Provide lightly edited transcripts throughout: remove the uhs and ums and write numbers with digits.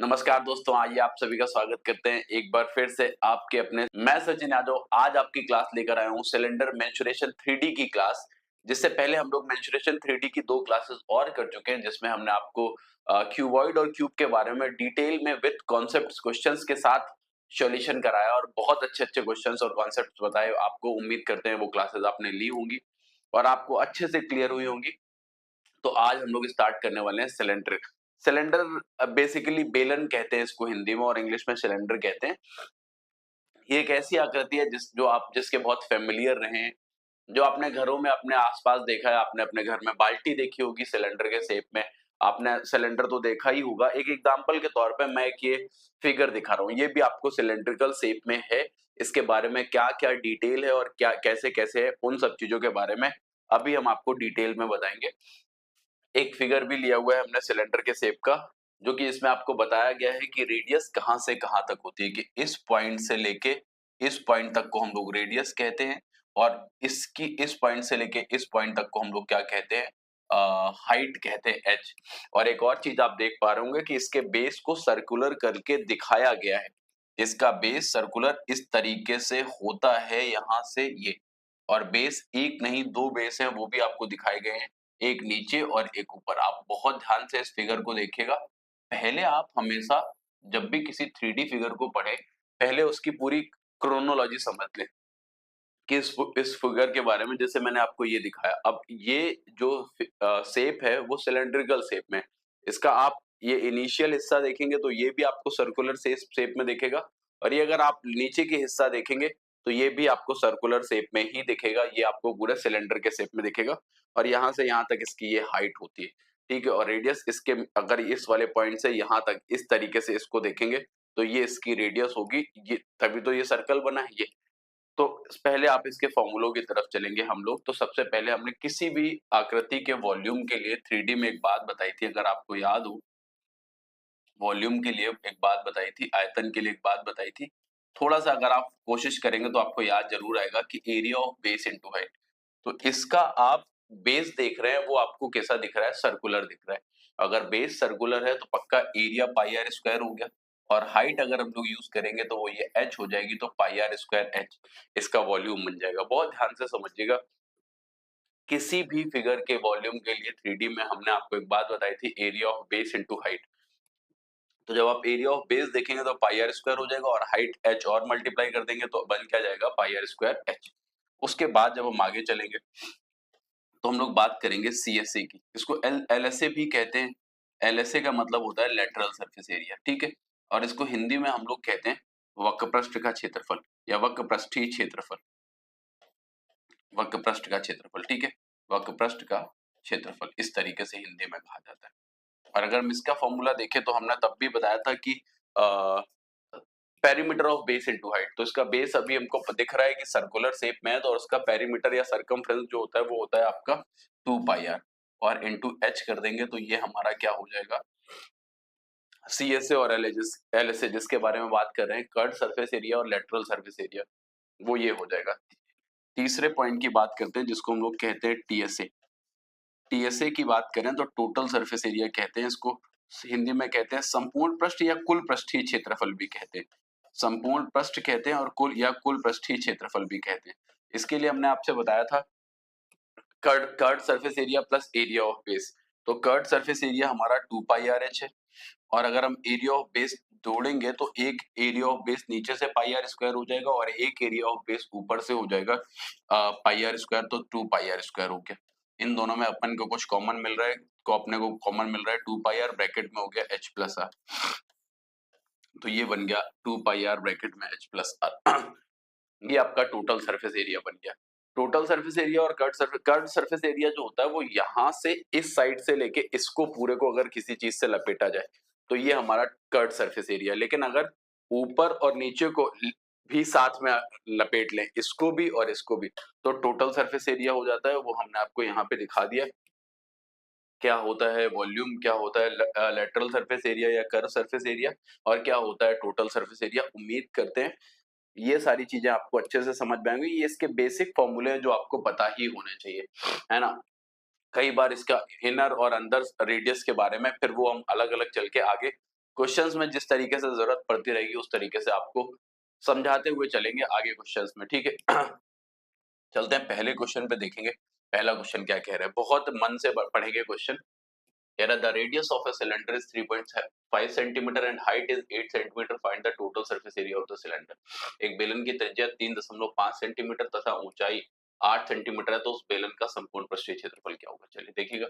नमस्कार दोस्तों, आइए आप सभी का स्वागत करते हैं एक बार फिर से आपके अपने। मैं सचिन यादव आज आपकी क्लास लेकर आया हूँ सिलेंडर मेंसुरेशन 3D की क्लास। जिससे पहले हम लोग मेंसुरेशन 3D की 2 क्लासेस और कर चुके हैं, जिसमें हमने आपको क्यूबॉइड और क्यूब के बारे में डिटेल में विद कॉन्सेप्ट्स क्वेश्चंस के साथ सॉल्यूशन कराया और बहुत अच्छे-अच्छे क्वेश्चंस और कॉन्सेप्ट्स बताए। आपको उम्मीद करते हैं वो क्लासेस आपने ली होंगी और आपको अच्छे से क्लियर हुई होंगी। तो आज हम लोग स्टार्ट करने वाले हैं सिलेंडर। सिलेंडर बेसिकली बेलन कहते हैं इसको हिंदी में और इंग्लिश में सिलेंडर कहते हैं। ये एक ऐसी आकृति है जिसके बहुत फेमिलियर रहे हैं, जो आपने घरों में अपने आस-पास देखा है। आपने अपने घर में बाल्टी देखी होगी सिलेंडर के शेप में। आपने सिलेंडर तो देखा ही होगा। एक एग्जांपल के तौर पे मैं एक ये फिगर दिखा रहा हूँ। ये भी आपको सिलिंड्रिकल शेप में है। इसके बारे में क्या-क्या डिटेल है और क्या कैसे-कैसे है, उन सब चीज़ों के बारे में अभी हम आपको डिटेल में बताएँगे। एक फिगर भी लिया हुआ है हमने सिलेंडर के शेप का, जो कि इसमें आपको बताया गया है कि रेडियस कहाँ से कहाँ तक होती है, कि इस पॉइंट से लेके इस पॉइंट तक को हम लोग रेडियस कहते हैं और इसकी इस पॉइंट से लेके इस पॉइंट तक को हम लोग क्या कहते हैं, हाइट कहते हैं एच। और एक और चीज आप देख पा रहे होंगे कि इसके बेस को सर्कुलर करके दिखाया गया है। इसका बेस सर्कुलर इस तरीके से होता है यहाँ से ये, और बेस एक नहीं दो बेस हैं, वो भी आपको दिखाए गए हैं, एक नीचे और एक ऊपर। आप बहुत ध्यान से इस फिगर को देखिएगा। पहले आप हमेशा जब भी किसी 3D फिगर को पढ़ें, पहले उसकी पूरी क्रोनोलॉजी समझ लें कि इस फिगर के बारे में। जैसे मैंने आपको ये दिखाया, अब ये जो शेप है वो सिलिंड्रिकल शेप में है। इसका आप ये इनिशियल हिस्सा देखेंगे तो ये भी आपको सर्कुलर शेप में दिखेगा, और ये अगर आप नीचे की हिस्सा देखेंगे तो ये भी आपको सर्कुलर शेप में ही दिखेगा। ये आपको पूरे सिलेंडर के शेप में दिखेगा और यहाँ से यहाँ तक इसकी ये हाइट होती है, ठीक है। और रेडियस इसके, अगर इस वाले पॉइंट से यहाँ तक इस तरीके से इसको देखेंगे तो ये इसकी रेडियस होगी। ये तभी तो ये सर्कल बना है ये। तो पहले आप इसके फॉर्मूलों की तरफ चलेंगे हम लोग। तो सबसे पहले हमने किसी भी आकृति के वॉल्यूम के लिए 3D में एक बात बताई थी, अगर आपको याद हो। वॉल्यूम के लिए एक बात बताई थी, आयतन के लिए एक बात बताई थी। थोड़ा-सा अगर आप कोशिश करेंगे तो आपको याद ज़रूर आएगा कि area of base into height. तो इसका आप बेस देख रहे हैं, वो आपको कैसा दिख रहा है? सर्कुलर दिख रहा है। अगर बेस सर्कुलर है तो पक्का एरिया पाई आर स्क्वायर हो गया, और हाइट अगर हम लोग यूज़ करेंगे तो वो ये h हो जाएगी, तो पाई आर स्क्वायर h इसका वॉल्यूम बन जाएगा। बहुत ध्यान से समझिएगा। किसी भी फिगर के वॉल्यूम के लिए 3D में हमने आपको एक बात बताई थी, area of base into height. तो जब आप एरिया ऑफ बेस देखेंगे तो पाई आर स्क्वायर हो जाएगा, और हाइट h और मल्टीप्लाई कर देंगे तो बन क्या जाएगा? पाई आर स्क्वायर h। उसके बाद जब हम आगे चलेंगे तो हम लोग बात करेंगे सीएसए की। इसको एलएसए भी कहते हैं। एलएसए का मतलब होता है लेटरल सरफेस एरिया, ठीक है। और इसको हिंदी में हम लोग कहते हैं वक्रपृष्ठ का क्षेत्रफल या वक्रपृष्ठीय क्षेत्रफल। वक्रपृष्ठ का क्षेत्रफल, ठीक है। वक्रपृष्ठ का क्षेत्रफल इस तरीके से हिंदी में कहा जाता है। और अगर हम इसका फॉर्मूला देखें तो हमने तब भी बताया था कि perimeter of base into height. तो इसका बेस अभी हमको दिख रहा है कि सर्कुलर शेप में है, तो उसका पेरीमीटर या सरकमफ्रेंस जो होता है वो होता है आपका 2 पाई आर, और इनटू एच कर देंगे तो ये हमारा क्या हो जाएगा? सीएसए और एलएसए जिसके बारे में बात कर रहे हैं, कर्व्ड सरफेस एरिया और लेटरल सरफेस एरिया, वो ये हो जाएगा। तीसरे पॉइंट की बात करते हैं जिसको हम लोग कहते हैं टीएसए। टीएसए की बात करें तो टोटल सरफेस एरिया कहते हैं इसको। हिंदी में कहते हैं संपूर्ण पृष्ठ या कुल पृष्ठीय क्षेत्रफल भी कहते हैं। संपूर्ण पृष्ठ कहते हैं और कुल पृष्ठीय क्षेत्रफल भी कहते हैं। इसके लिए हमने आपसे बताया था curved surface area plus area of base. तो कर्ड सरफेस एरिया हमारा 2 पाई आर एच है, और अगर हम एरिया ऑफ बेस जोड़ेंगे तो एक एरिया ऑफ बेस नीचे से पाई आर स्क्वायर हो जाएगा और एक एरिया ऑफ बेस ऊपर से हो जाएगा पाई आर स्क्वायर, तो 2 पाई आर स्क्वायर हो गया। इन दोनों में अपन को कुछ कॉमन मिल रहा है, अपने को कॉमन मिल रहा है 2 पाई आर, ब्रैकेट में हो गया h प्लस आर। तो ये बन गया 2 पाई आर ब्रैकेट में h प्लस आर। ये आपका टोटल सरफेस एरिया बन गया। टोटल सरफेस एरिया और कर्व्ड सरफेस एरिया जो होता है वो यहाँ से इस साइड से लेके इसको पूरे को अगर किसी चीज से लपेटा जाए तो ये हमारा कर्व्ड सरफेस एरिया। लेकिन अगर ऊपर और नीचे को भी साथ में लपेट लें, इसको भी और इसको भी, तो टोटल सरफेस एरिया हो जाता है। वो हमने आपको यहाँ पे दिखा दिया क्या होता है वॉल्यूम, क्या होता है लेटरल सरफेस एरिया या कर्व सरफेस एरिया, और क्या होता है टोटल सरफेस एरिया। उम्मीद करते हैं ये सारी चीजें आपको अच्छे से समझ में आएंगी। ये इसके बेसिक फॉर्मूले हैं जो आपको पता ही होने चाहिए, है ना। कई बार इसका इनर और अंदर रेडियस के बारे में फिर वो हम अलग अलग चल के आगे क्वेश्चंस में जिस तरीके से जरूरत पड़ती रहेगी उस तरीके से आपको समझाते हुए चलेंगे आगे क्वेश्चंस में, ठीक है। चलते हैं पहले क्वेश्चन पे, देखेंगे पहला क्वेश्चन क्या कह रहा है। बहुत मन से पढ़ेंगे क्वेश्चन। कह रहा है the radius of a cylinder is 3.5 centimetre and height is 8 centimetre, find the total surface area of the cylinder. एक बेलन की त्रिज्या 3.5 सेंटीमीटर तथा ऊंचाई 8 सेंटीमीटर है, तो उस बेलन का संपूर्ण पृष्ठीय क्षेत्रफल क्या होगा। चलिए देखिएगा,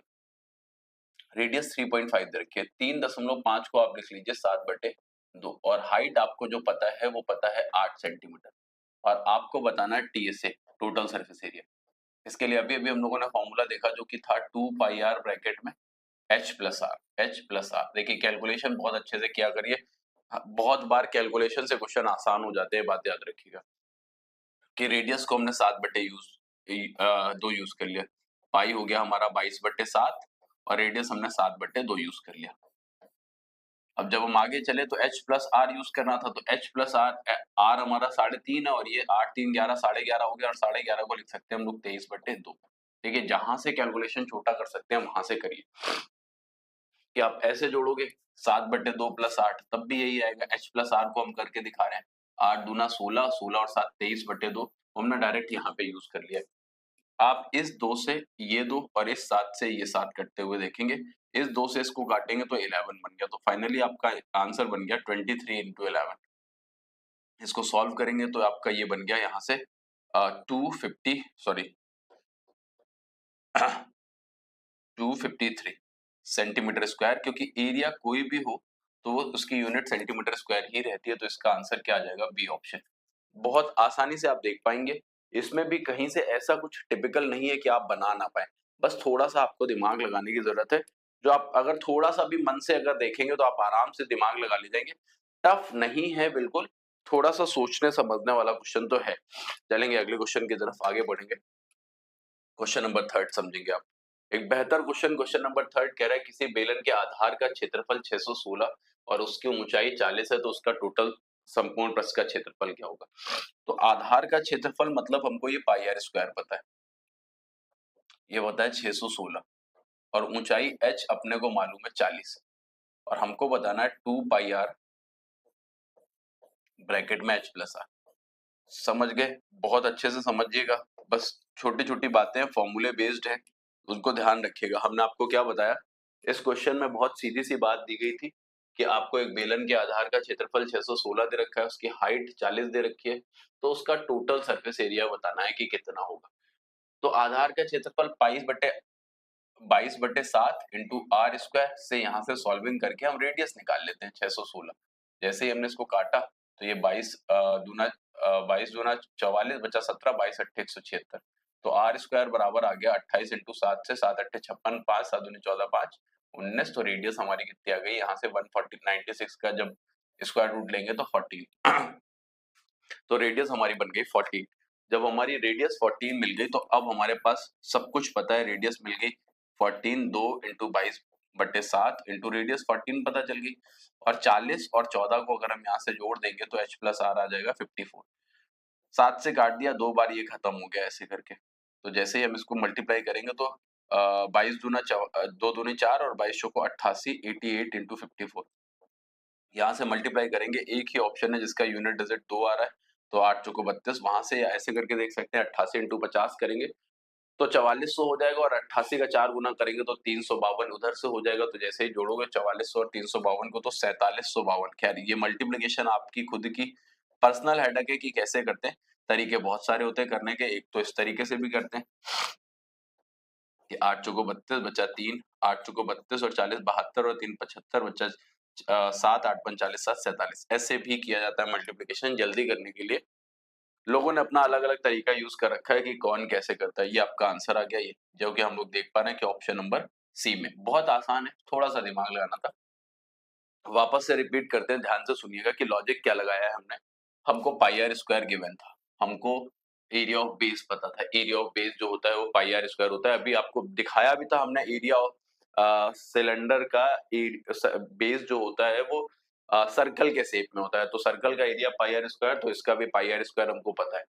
रेडियस 3.5 दे रखी है, 3.5 को आप लिख लीजिए 7/2, और हाइट आपको जो पता है वो पता है 8 सेंटीमीटर, और आपको बताना है टीएसए, टोटल सरफेस एरिया। इसके लिए अभी अभी हम लोगों ने फॉर्मूला देखा जो कि था 2 पाई r ब्रैकेट में H+R। देखिए कैलकुलेशन बहुत अच्छे से किया करिए, बहुत बार कैलकुलेशन से क्वेश्चन आसान हो जाते हैं, बात याद रखिएगा। कि रेडियस को हमने 7/2 यूज कर लिया, पाई हो गया हमारा 22/7, और रेडियस हमने 7/2 यूज कर लिया। अब जब हम आगे चले तो H+R यूज करना था, तो H+R हमारा 3.5 है, और ये 8 3 11 11.5 हो गया, और 11.5 को लिख सकते हैं हम लोग 23/2। ठीक है, जहां से कैलकुलेशन छोटा कर सकते हैं वहां से करिए। कि आप ऐसे जोड़ोगे 7/2 + 8, तब भी यही आएगा। H+R को हम करके दिखा रहे हैं, 8 दूना 16, 16 और 7 23/2, हमने डायरेक्ट यहाँ पे यूज कर लिया। आप इस 2 से ये 2 और इस 7 से ये 7 कटते हुए देखेंगे, इस 2 से इसको काटेंगे तो 11 बन गया, तो फाइनली आपका आंसर बन गया 23 × 11। इसको सॉल्व करेंगे तो आपका ये बन गया यहाँ से 253 सेंटीमीटर स्क्वायर, क्योंकि एरिया कोई भी हो तो वो उसकी यूनिट सेंटीमीटर स्क्वायर ही रहती है, तो इसका आंसर क्या आ जाएगा, बी ऑप्शन। बहुत आसानी से आप देख पाएंगे, इसमें भी कहीं से ऐसा कुछ टिपिकल नहीं है कि आप बना ना पाए, बस थोड़ा सा आपको दिमाग लगाने की जरूरत है। जो आप अगर थोड़ा सा भी मन से अगर देखेंगे तो आप आराम से दिमाग लगा ले जाएंगे। टफ नहीं है बिल्कुल, थोड़ा सा सोचने समझने वाला क्वेश्चन तो है। चलेंगे अगले क्वेश्चन की तरफ आगे बढ़ेंगे। क्वेश्चन नंबर 3 समझेंगे आप। एक बेहतर क्वेश्चन नंबर 3 कह रहा है किसी बेलन के आधार का क्षेत्रफल 616 और उसकी ऊंचाई 40 है, तो उसका टोटल संपूर्ण पृष्ठ का क्षेत्रफल क्या होगा। तो आधार का क्षेत्रफल मतलब हमको ये πr² पता है, ये होता है 616, और ऊंचाई h अपने को मालूम है 40, और हमको बताना है 2 πr ब्रैकेट में H+R। समझ गए, बहुत अच्छे से समझिएगा, बस छोटी छोटी बातें फॉर्मूले बेस्ड है, उनको ध्यान रखिएगा। हमने आपको क्या बताया, इस क्वेश्चन में बहुत सीधी सी बात दी गई थी कि आपको एक बेलन के आधार का क्षेत्रफल 616 दे रखा है, उसकी हाइट 40 दे रखी है, तो उसका टोटल सरफेस एरिया बताना है कि कितना होगा। तो आधार का क्षेत्रफल 22/7 × r² से यहाँ से सॉल्विंग करके हम रेडियस निकाल लेते हैं 616। जैसे ही हमने इसको काटा तो ये 22 दूना 44 बचा 17, 22 8 176, तो r² बराबर आ गया 28 × 7 से 7 8 56, 5 7 दूनी 14, 5 19, तो रेडियस हमारी कितनी आ गई यहाँ से 146 का जब स्क्वायर रूट लेंगे तो 14 तो रेडियस हमारी बन गई 14। जब हमारी रेडियस 14 मिल गई तो अब हमारे पास सब कुछ पता है, रेडियस मिल गई 14, 2 × 22/7 इंटू रेडियस 14 पता चल गई, और 40 और 14 को अगर हम यहाँ से जोड़ देंगे तो H+R आ जाएगा 54। 7 से काट दिया, 2 बार ये खत्म हो गया ऐसे करके। तो जैसे ही हम इसको मल्टीप्लाई करेंगे तो 22 दूना 2 दूनी 4 और 22 चौको 88, 88 × 54। यहाँ से मल्टीप्लाई करेंगे, एक ही ऑप्शन है जिसका यूनिट डिजिट 2 आ रहा है, तो 8 चौको 32, वहां से ऐसे करके देख सकते हैं 88 × 50 करेंगे तो 4400 हो जाएगा, और 88 का 4 गुना करेंगे तो 352 उधर से हो जाएगा। तो जैसे ही जोड़ोगे 4400 और 352 को तो 4752। खैर ये मल्टीप्लिकेशन आपकी खुद की पर्सनल हेडेक है कि कैसे करते हैं, तरीके बहुत सारे होते हैं करने के। एक तो इस तरीके से भी करते हैं कि 8 चौको 32 बचा 3, 8 चौको 32 और 40 72 और 3 75 बचा 7 8 5 40 7 47। ऐसे भी किया जाता है मल्टीप्लिकेशन जल्दी करने के लिए। लोगों ने अपना अलग अलग तरीका यूज कर रखा है कि कौन कैसे करता है। ये आपका आंसर आ गया, ये जो कि हम लोग देख पा रहे हैं कि ऑप्शन नंबर सी में। बहुत आसान है, थोड़ा सा दिमाग लगाना था। वापस से रिपीट करते हैं, ध्यान से सुनिएगा कि लॉजिक क्या लगाया है हमने। हमको πr² गिवन था, हमको एरिया ऑफ बेस पता था। एरिया ऑफ बेस जो होता है वो πr² होता है। अभी आपको दिखाया भी था हमने, एरिया ऑफ सिलेंडर का बेस जो होता है वो सर्कल के शेप में होता है, तो सर्कल का एरिया πr², तो इसका भी πr² हमको पता है।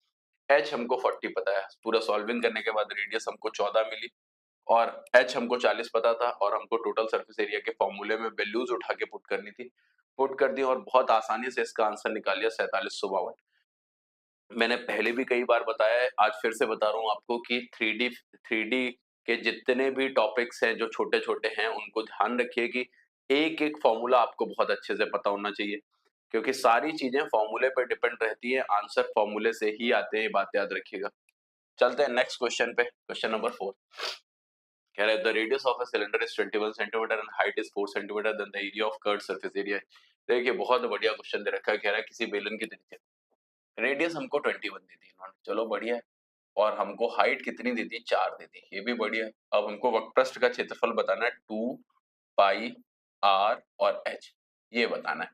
h हमको 40 पता है, पूरा सॉल्विंग करने के बाद रेडियस हमको 14 मिली, और h हमको 40 पता था, और हमको टोटल सरफेस एरिया के फॉर्मूले में वैल्यूज उठा के पुट करनी थी। पुट कर दी और बहुत आसानी से इसका आंसर निकाल लिया 4752। मैंने पहले भी कई बार बताया है, आज फिर से बता रहा हूँ आपको कि 3D के जितने भी टॉपिक्स हैं जो छोटे छोटे हैं उनको ध्यान रखिए कि एक एक फॉर्मूला आपको बहुत अच्छे से पता होना चाहिए, क्योंकि सारी चीजें फॉर्मूले पर डिपेंड रहती है, आंसर फॉर्मूले से ही आते हैं, ये बात याद रखिएगा। चलते हैं नेक्स्ट क्वेश्चन पे, क्वेश्चन नंबर 4। कह रहा है the radius of a cylinder is 21 centimetre and height is 4 centimetre, then the area of curved surface area. देखिए बहुत बढ़िया क्वेश्चन दे रखा है, कह रहा है किसी बेलन की त्रिज्या, रेडियस हमको 21 दी थी इन्होंने, चलो बढ़िया है, और हमको हाइट कितनी दी थी, 4 दी थी, ये भी बढ़िया है। अब हमको वक्रपृष्ठ का क्षेत्रफल बताना है 2 पाई आर और एच, ये बताना है।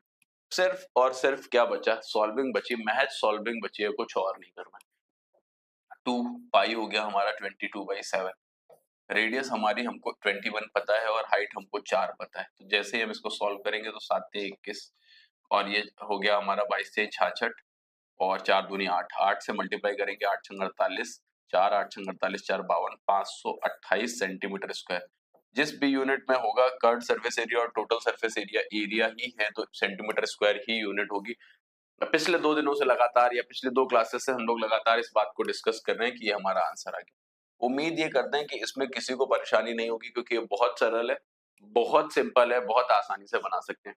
सिर्फ और सिर्फ क्या बचा, सॉल्विंग बची, महज सॉल्विंग बची है, कुछ और नहीं करना। 2 पाई हो गया हमारा 22/7, रेडियस हमारी हमको 21 पता है और हाइट हमको 4 पता है, तो जैसे ही हम इसको सॉल्व करेंगे तो 7 से 21 और ये हो गया हमारा 22 से 66 और 4 दूनी 8, 8 से मल्टीप्लाई करेंगे 8 छंग 48, 4 8 छंग 48 4 52, 528 सेंटीमीटर स्क्वायर। जिस भी यूनिट में होगा कर्व्ड सरफेस एरिया और टोटल सरफेस एरिया, एरिया ही है तो सेंटीमीटर स्क्वायर ही यूनिट होगी। पिछले 2 दिनों से लगातार या पिछले 2 क्लासेस से हम लोग लगातार इस बात को डिस्कस कर रहे हैं कि ये हमारा आंसर आ गया। उम्मीद ये करते हैं कि इसमें किसी को परेशानी नहीं होगी, क्योंकि ये बहुत सरल है, बहुत सिंपल है, बहुत आसानी से बना सकते हैं।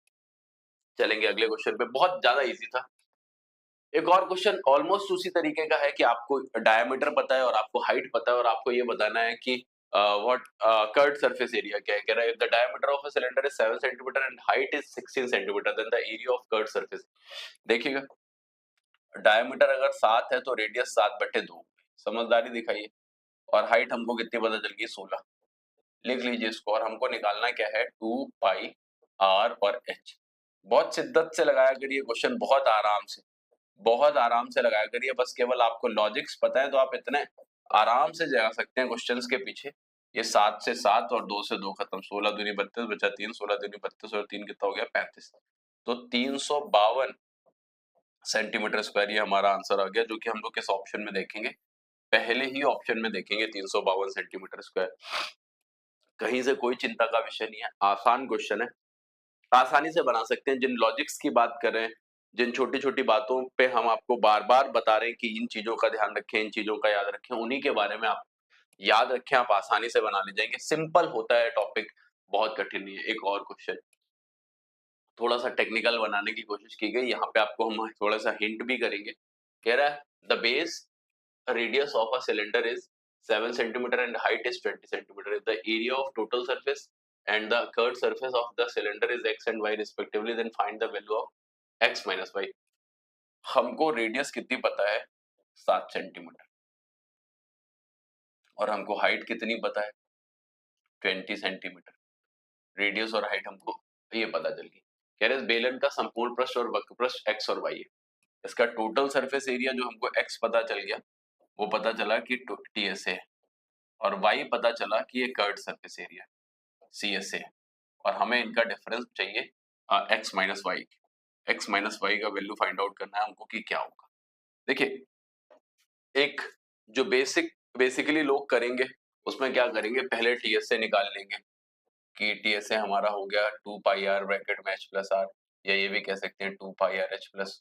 चलेंगे अगले क्वेश्चन पे, बहुत ज्यादा इजी था। एक और क्वेश्चन ऑलमोस्ट उसी तरीके का है कि आपको डायमीटर पता है और आपको हाइट पता है और आपको ये बताना है कि व्हाट कर्व्ड सरफेस एरिया क्या है। कह रहा है the diameter of a cylinder is 7 centimetre and height is 16 centimetre, then the area of curved surface. देखिएगा डायमीटर अगर 7 है तो रेडियस 7/2, समझदारी दिखाइए, और हाइट हमको कितनी पता चल गई, 16। लिख लीजिए इसको, और हमको निकालना क्या है, 2 पाई आर और एच। बहुत शिद्दत से लगाया करिए क्वेश्चन, बहुत आराम से लगाया करिए, बस केवल आपको लॉजिक्स पता है तो आप इतने आराम से जा सकते हैं क्वेश्चंस के पीछे। ये 7 से 7 और 2 से 2 खत्म, 16 दूनी 32 बचा 3, 16 दूनी 32 और 3 कितना हो गया 35, तो 352 सेंटीमीटर स्क्वायर ये हमारा आंसर आ गया, जो कि हम लोग किस ऑप्शन में देखेंगे, पहले ही ऑप्शन में देखेंगे 352 सेंटीमीटर स्क्वायर। कहीं से कोई चिंता का विषय नहीं है, आसान क्वेश्चन है, आसानी से बना सकते हैं। जिन लॉजिक्स की बात कर रहे हैं, जिन छोटी छोटी बातों पे हम आपको बार बार बता रहे हैं कि इन चीजों का ध्यान रखें, इन चीजों का याद रखें, उन्हीं के बारे में आप याद रखें, आप आसानी से बना ले जाएंगे। सिंपल होता है टॉपिक, बहुत कठिन नहीं है। एक और क्वेश्चन थोड़ा सा टेक्निकल बनाने की कोशिश की गई, यहाँ पे आपको हम थोड़ा सा हिंट भी करेंगे। कह रहा है the base radius of a cylinder is 7 centimeter and height is 20 centimeter. If the area of total surface and the curved surface of the cylinder is x and y respectively, then find the value of x minus y. हमको radius कितनी पता है, 7 centimetre, और हमको height कितनी पता है, 20 centimetre. Radius और हाइट हमको ये पता चल गई। कह रहे बेलन का संपूर्ण पृष्ठ और वक्र पृष्ठ x और y है, इसका टोटल सरफेस एरिया जो हमको x पता चल गया, वो पता चला कि TSA है, और y पता चला कि ये कर्व्ड सरफेस एरिया CSA है, और हमें इनका डिफरेंस चाहिए x minus y. x minus y का वैल्यू फाइंड आउट करना है हमको कि क्या होगा। देखिए एक जो बेसिकली लोग करेंगे उसमें क्या करेंगे, पहले TSA निकाल लेंगे कि TSA हमारा हो गया 2 पाई आर ब्रैकेट में h प्लस आर, या ये भी कह सकते हैं 2 pi r h plus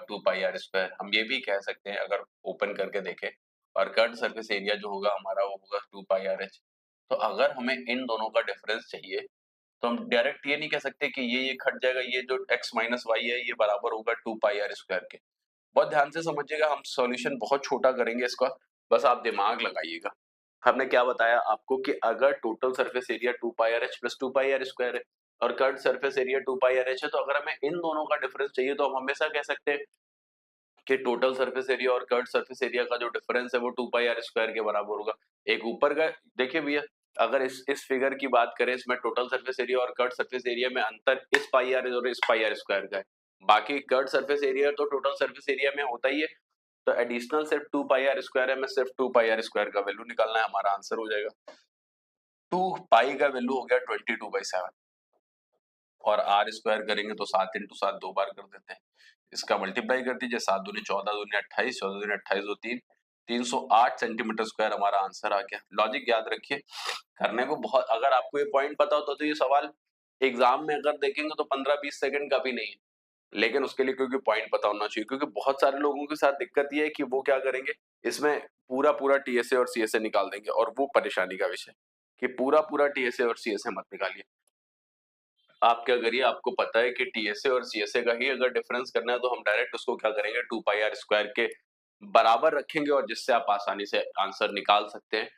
2 pi r square, हम ये भी कह सकते हैं अगर ओपन करके देखें, और कर्व्ड सरफेस एरिया जो होगा हमारा वो होगा 2 पाई आर h। तो अगर हमें इन दोनों का डिफरेंस चाहिए तो हम डायरेक्ट ये नहीं कह सकते कि ये खट जाएगा, ये जो x माइनस वाई है ये बराबर होगा 2 पाई आर स्क्वायर के। बहुत ध्यान से समझिएगा, हम सॉल्यूशन बहुत छोटा करेंगे इसका, बस आप दिमाग लगाइएगा। हमने क्या बताया आपको कि अगर total surface area 2 pi r h plus 2 pi r square है और curved surface area 2 pi r h है, तो अगर हमें इन दोनों का डिफरेंस चाहिए तो हम हमेशा कह सकते हैं कि टोटल सरफेस एरिया और कर्व्ड सरफेस एरिया का जो डिफरेंस है वो 2 पाई आर स्क्वायर के बराबर होगा। एक ऊपर का देखिए भैया, अगर इस फिगर की बात करें, इसमें टोटल सरफेस एरिया और कर्व्ड सरफेस एरिया में अंतर इस पाई आर और इस पाई आर स्क्वायर का है, बाकी कर्व्ड सरफेस एरिया तो टोटल सरफेस एरिया में होता ही है, तो एडिशनल सिर्फ 2 पाई आर स्क्वायर है, हमें सिर्फ 2 पाई आर स्क्वायर का वैल्यू निकालना है, हमारा आंसर हो जाएगा। 2 पाई का वैल्यू हो गया 22/7, और आर स्क्वायर करेंगे तो 7 इंटू 7 2 बार कर देते हैं, इसका मल्टीप्लाई कर दीजिए, 7 दूनी 14 दूनी 28, 14 दूनी 28 दो 3, 308 सेंटीमीटर स्क्वायर हमारा आंसर आ गया। लॉजिक याद रखिए, करने को बहुत, अगर आपको ये पॉइंट पता होता तो ये सवाल एग्जाम में अगर देखेंगे तो 15-20 सेकंड का भी नहीं है, लेकिन उसके लिए क्योंकि पॉइंट पता होना चाहिए, क्योंकि बहुत सारे लोगों के साथ दिक्कत ये है कि वो क्या करेंगे, इसमें पूरा पूरा टीएसए और सीएसए निकाल देंगे, और वो परेशानी का विषय कि पूरा पूरा टीएसए और सीएसए मत निकालिए। आप क्या करिए, आपको पता है कि टीएसए और सीएसए का ही अगर डिफरेंस करना है तो हम डायरेक्ट उसको क्या करेंगे, 2πr² के बराबर रखेंगे, और जिससे आप आसानी से आंसर निकाल सकते हैं।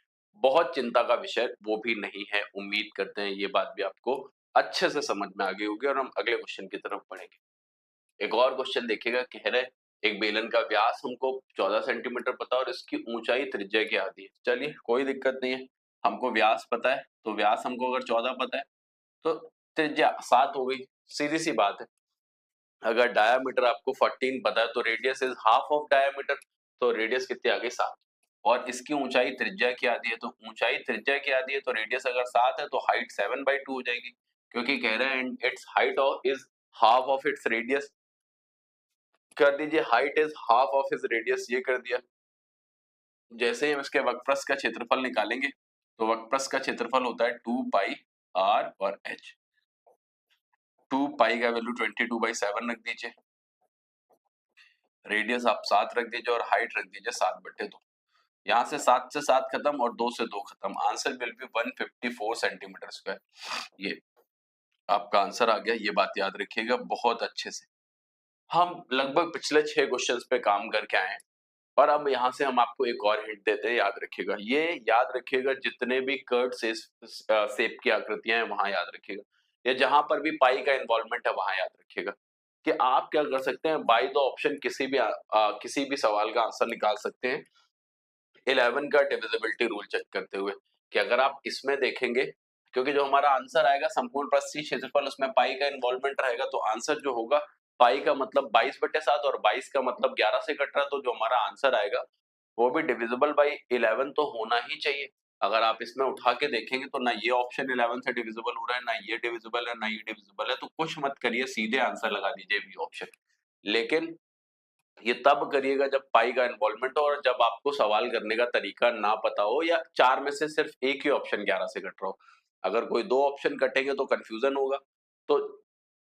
बहुत चिंता का विषय वो भी नहीं है। उम्मीद करते हैं ये बात भी आपको अच्छे से समझ में आ गई होगी, और हम अगले क्वेश्चन की तरफ बढ़ेंगे। एक और क्वेश्चन देखिएगा, कह रहे एक बेलन का व्यास हमको 14 सेंटीमीटर पता और इसकी ऊंचाई त्रिज्या क्या आती है। चलिए कोई दिक्कत नहीं है, हमको व्यास पता है, तो व्यास हमको अगर 14 पता है तो त्रिज्या 7 हो गई, सीधी सी बात है। अगर डायामीटर आपको 14 पता है तो radius is half of diameter, तो रेडियस कितनी आ गई 7। और इसकी ऊंचाई त्रिज्या क्या दी है, तो ऊंचाई त्रिज्या क्या दी है, तो रेडियस अगर 7 है तो हाइट 7/2 हो जाएगी, क्योंकि कह रहे हैं it's height is half of its radius. कर दीजिए height is half of is radius, ये कर दिया। जैसे ही हम इसके वक्रपृष्ठ का क्षेत्रफल निकालेंगे तो वक्रपृष्ठ का क्षेत्रफल होता है 2πr और h। 2 पाई का वैल्यू 22/7 रख दीजिए, रेडियस आप 7 रख दीजिए और हाइट रख दीजिए 7/2। यहाँ से 7 से 7 खत्म और 2 से 2 खत्म, answer will be 154 centimetre square. ये आपका आंसर आ गया, ये बात याद रखिएगा बहुत अच्छे से। हम लगभग पिछले 6 क्वेश्चंस पे काम करके आए हैं, और अब यहाँ से हम आपको एक और हिंट देते हैं, याद रखिएगा, ये याद रखिएगा, जितने भी कर्व शेप की आकृतियां हैं वहां याद रखिएगा, या जहां पर भी पाई का इन्वॉल्वमेंट है वहां याद रखिएगा कि आप क्या कर सकते हैं, बाय द ऑप्शन किसी भी सवाल का आंसर निकाल सकते हैं 11 का डिविजिबिलिटी रूल चेक करते हुए, कि अगर आप इसमें देखेंगे, क्योंकि जो हमारा आंसर आएगा संपूर्ण पृष्ठीय क्षेत्रफल, उसमें पाई का इन्वॉल्वमेंट रहेगा, तो आंसर जो होगा पाई का मतलब 22/7 और 22 का मतलब 11 से कट रहा है, तो जो हमारा आंसर आएगा वो भी डिविजिबल बाई 11 तो होना ही चाहिए। अगर आप इसमें उठा के देखेंगे तो ना ये ऑप्शन 11 से डिविजिबल हो रहा है, ना ये डिविजिबल है, ना ये डिविजिबल है, तो कुछ मत करिए, सीधे आंसर लगा दीजिए बी ऑप्शन। लेकिन ये तब करिएगा जब पाई का इन्वॉल्वमेंट हो और जब आपको सवाल करने का तरीका ना पता हो, या 4 में से सिर्फ एक ही ऑप्शन 11 से कट रहा हो। अगर कोई 2 ऑप्शन कटेंगे तो कंफ्यूजन होगा। तो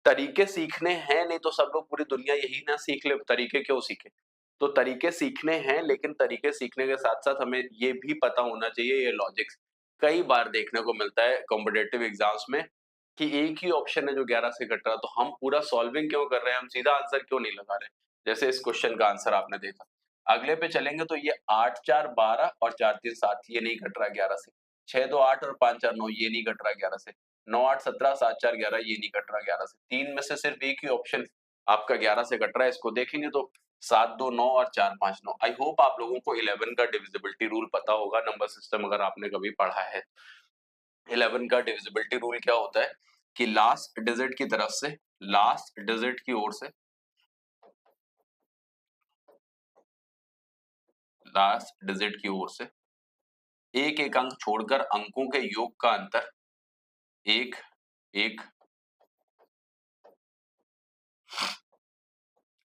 तरीके सीखने हैं, नहीं तो सब लोग पूरी दुनिया यही ना सीख ले, तरीके क्यों सीखे। तो तरीके सीखने हैं, लेकिन तरीके सीखने के साथ साथ हमें ये भी पता होना चाहिए, ये लॉजिक्स कई बार देखने को मिलता है कॉम्पिटेटिव एग्जाम्स में कि एक ही ऑप्शन है जो 11 से कट रहा है, तो हम पूरा सॉल्विंग क्यों कर रहे हैं, हम सीधा आंसर क्यों नहीं लगा रहे। जैसे इस क्वेश्चन का आंसर आपने देखा, अगले पे चलेंगे तो ये 8 4 12 और 4 3 7 ये नहीं कट रहा 11 से, 6 2 8 और 5 4 9 ये नहीं कट रहा 11 से, 9 8 17 7 4 11 ये नहीं कट रहा 11 से, तीन में से सिर्फ एक ही ऑप्शन आपका 11 से कट रहा है। इसको देखेंगे तो 7 2 9 और 4 5 9। आई होप आप लोगों को 11 का डिविजिबिलिटी रूल पता होगा, नंबर सिस्टम अगर आपने कभी पढ़ा है। 11 का डिविजिबिलिटी रूल क्या होता है कि लास्ट डिजिट की तरफ से, लास्ट डिजिट की ओर से, लास्ट डिजिट की ओर से एक एक अंक छोड़कर अंकों के योग का अंतर, एक एक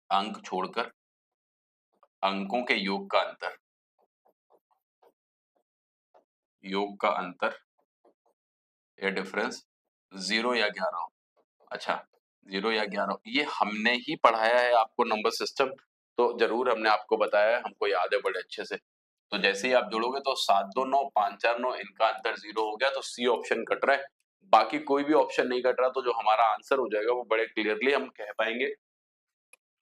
अंक छोड़कर अंकों के योग का अंतर, योग का अंतर या डिफरेंस 0 या 11 हो। अच्छा 0 या 11 हो, ये हमने ही पढ़ाया है आपको नंबर सिस्टम, तो जरूर हमने आपको बताया है, हमको याद है बड़े अच्छे से। तो जैसे ही आप जोड़ोगे तो 7 2 9 5 4 9 इनका अंतर 0 हो गया, तो सी ऑप्शन कट रहा है, बाकी कोई भी ऑप्शन नहीं कट रहा, तो जो हमारा आंसर हो जाएगा वो बड़े क्लियरली हम कह पाएंगे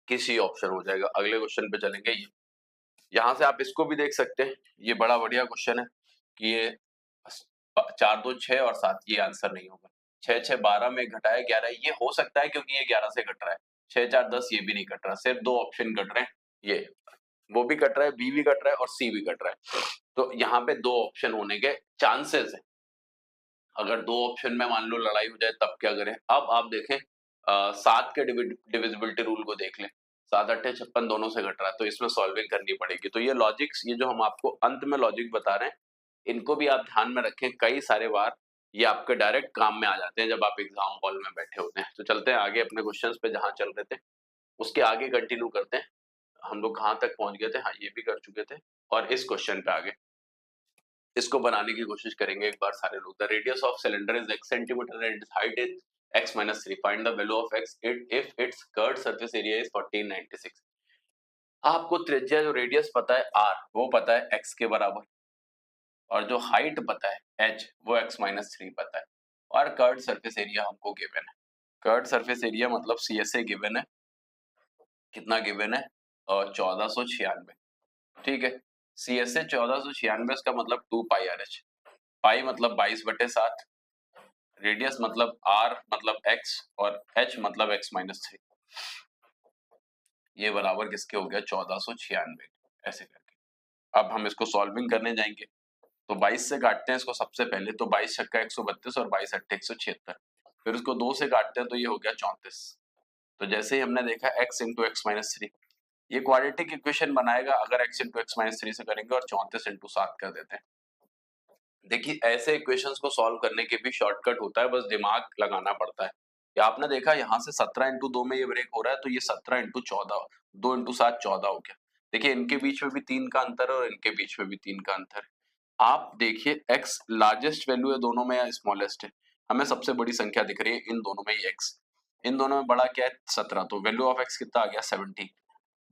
कि सी ऑप्शन हो जाएगा। अगले क्वेश्चन पे चलेंगे, ये यहाँ से आप इसको भी देख सकते हैं, ये बड़ा बढ़िया क्वेश्चन है कि ये 4 2 6 और 7 ये आंसर नहीं होगा, 6 6 12 में घटाया 11 ये हो सकता है क्योंकि ये 11 से कट रहा है, 6 4 10 ये भी नहीं कट रहा, सिर्फ दो ऑप्शन कट रहे हैं, ये वो भी कट रहा है, बी भी कट रहा है और सी भी कट रहा है, तो यहाँ पे दो ऑप्शन होने के चांसेस है। अगर दो ऑप्शन में मान लो लड़ाई हो जाए तब क्या करें। अब आप देखें 7 के डिविजिबिलिटी रूल को देख लें, 7 8 56 दोनों से घट रहा है, तो इसमें सॉल्विंग करनी पड़ेगी। तो ये लॉजिक्स, ये जो हम आपको अंत में लॉजिक बता रहे हैं, इनको भी आप ध्यान में रखें, कई सारे बार ये आपके डायरेक्ट काम में आ जाते हैं जब आप एग्जाम हॉल में बैठे होते हैं। तो चलते हैं आगे अपने क्वेश्चंस पे, जहां चल रहे थे उसके आगे कंटिन्यू करते हैं। हम लोग कहाँ तक पहुंच गए थे, हाँ ये भी कर चुके थे, और इस क्वेश्चन पे आगे इसको बनाने की कोशिश करेंगे एक बार सारे लोग। The radius of cylinder is x centimetre and it's height is x minus 3. Find the value of x if its curved surface area is 1496. आपको त्रिज्या जो रेडियस पता है r, वो पता है x के बराबर, और जो हाइट पता है h, वो x माइनस 3 पता है, और कर्व्ड सरफेस एरिया हमको गिवन है. कर्व्ड सरफेस एरिया मतलब CSA गिवन है. कितना गिवन है? 1496. ठीक है, CSA 1496 का मतलब 2 पाई RH. पाई मतलब 22/7, रेडियस मतलब r मतलब x, और h मतलब x माइनस 3. ये बराबर किसके हो गया? 1496. ऐसे करके अब हम इसको सॉल्विंग करने जाएंगे. तो 22 से काटते हैं इसको सबसे पहले, तो 22 छक्का 132 और 22 अट्ठे 176. फिर उसको 2 से काटते हैं तो ये हो गया 34. तो जैसे ही हमने देखा x इंटू एक्स माइनस 3, ये क्वाड्रेटिक इक्वेशन बनाएगा अगर x इंटू एक्स माइनस 3 से करेंगे और 34 इंटू 7 कर देते हैं. देखिए ऐसे इक्वेशंस को सॉल्व करने के भी शॉर्टकट होता है, बस दिमाग लगाना पड़ता है. या आपने देखा यहाँ से 17 इंटू 2 में ये ब्रेक हो रहा है, तो ये 17 इंटू 14, 2 इंटू 7 14 हो गया. देखिए इनके बीच में भी 3 का अंतर है और इनके बीच में भी 3 का अंतर है. आप देखिए x लार्जेस्ट वैल्यू है दोनों में या स्मॉलेस्ट है? हमें सबसे बड़ी संख्या दिख रही है इन दोनों में ही x. इन दोनों में बड़ा क्या है? 17. तो वैल्यू ऑफ x कितना आ गया? 17.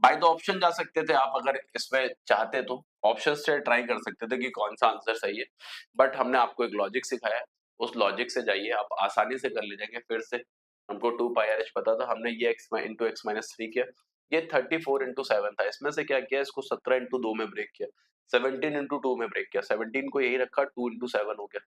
बाय द ऑप्शन जा सकते थे आप, अगर इसमें चाहते तो ऑप्शन से ट्राई कर सकते थे कि कौन सा आंसर सही है, बट हमने आपको एक लॉजिक सिखाया है, उस लॉजिक से जाइए, आप आसानी से कर ले जाएंगे. फिर से हमको 2 पाई आर एच पता था, हमने ये x इंटू एक्स माइनस 3 किया. ये 34 इंटू 7 था, इसमें से क्या किया? इसको 17 इंटू 2 में ब्रेक किया, 17 इंटू 2 में ब्रेक किया, 17 को यही रखा, 2 इंटू 7 हो गया.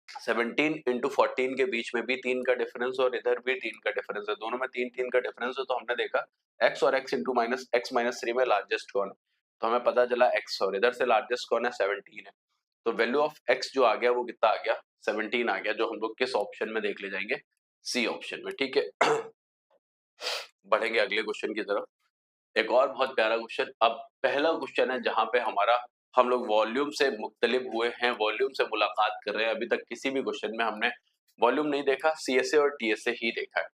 17 इंटू 14 के बीच में भी 3 का डिफरेंस और इधर भी 3 का डिफरेंस है, दोनों में 3 का डिफरेंस है. तो हमने देखा x और x into minus x minus 3 में लार्जेस्ट कौन है, तो हमें पता चला x, और इधर से लार्जेस्ट कौन है? 17 है. तो वैल्यू ऑफ x जो आ गया वो कितना आ गया? 17 आ गया, जो हम लोग किस ऑप्शन में देख ले जाएंगे? सी ऑप्शन में. ठीक है. बढ़ेंगे अगले क्वेश्चन की तरफ. एक और बहुत प्यारा क्वेश्चन. अब पहला क्वेश्चन है जहां पे हमारा हम लोग वॉल्यूम से मुख्तलिफ हुए हैं, वॉल्यूम से मुलाकात कर रहे हैं. अभी तक किसी भी क्वेश्चन में हमने वॉल्यूम नहीं देखा, CSA और TSA ही देखा है.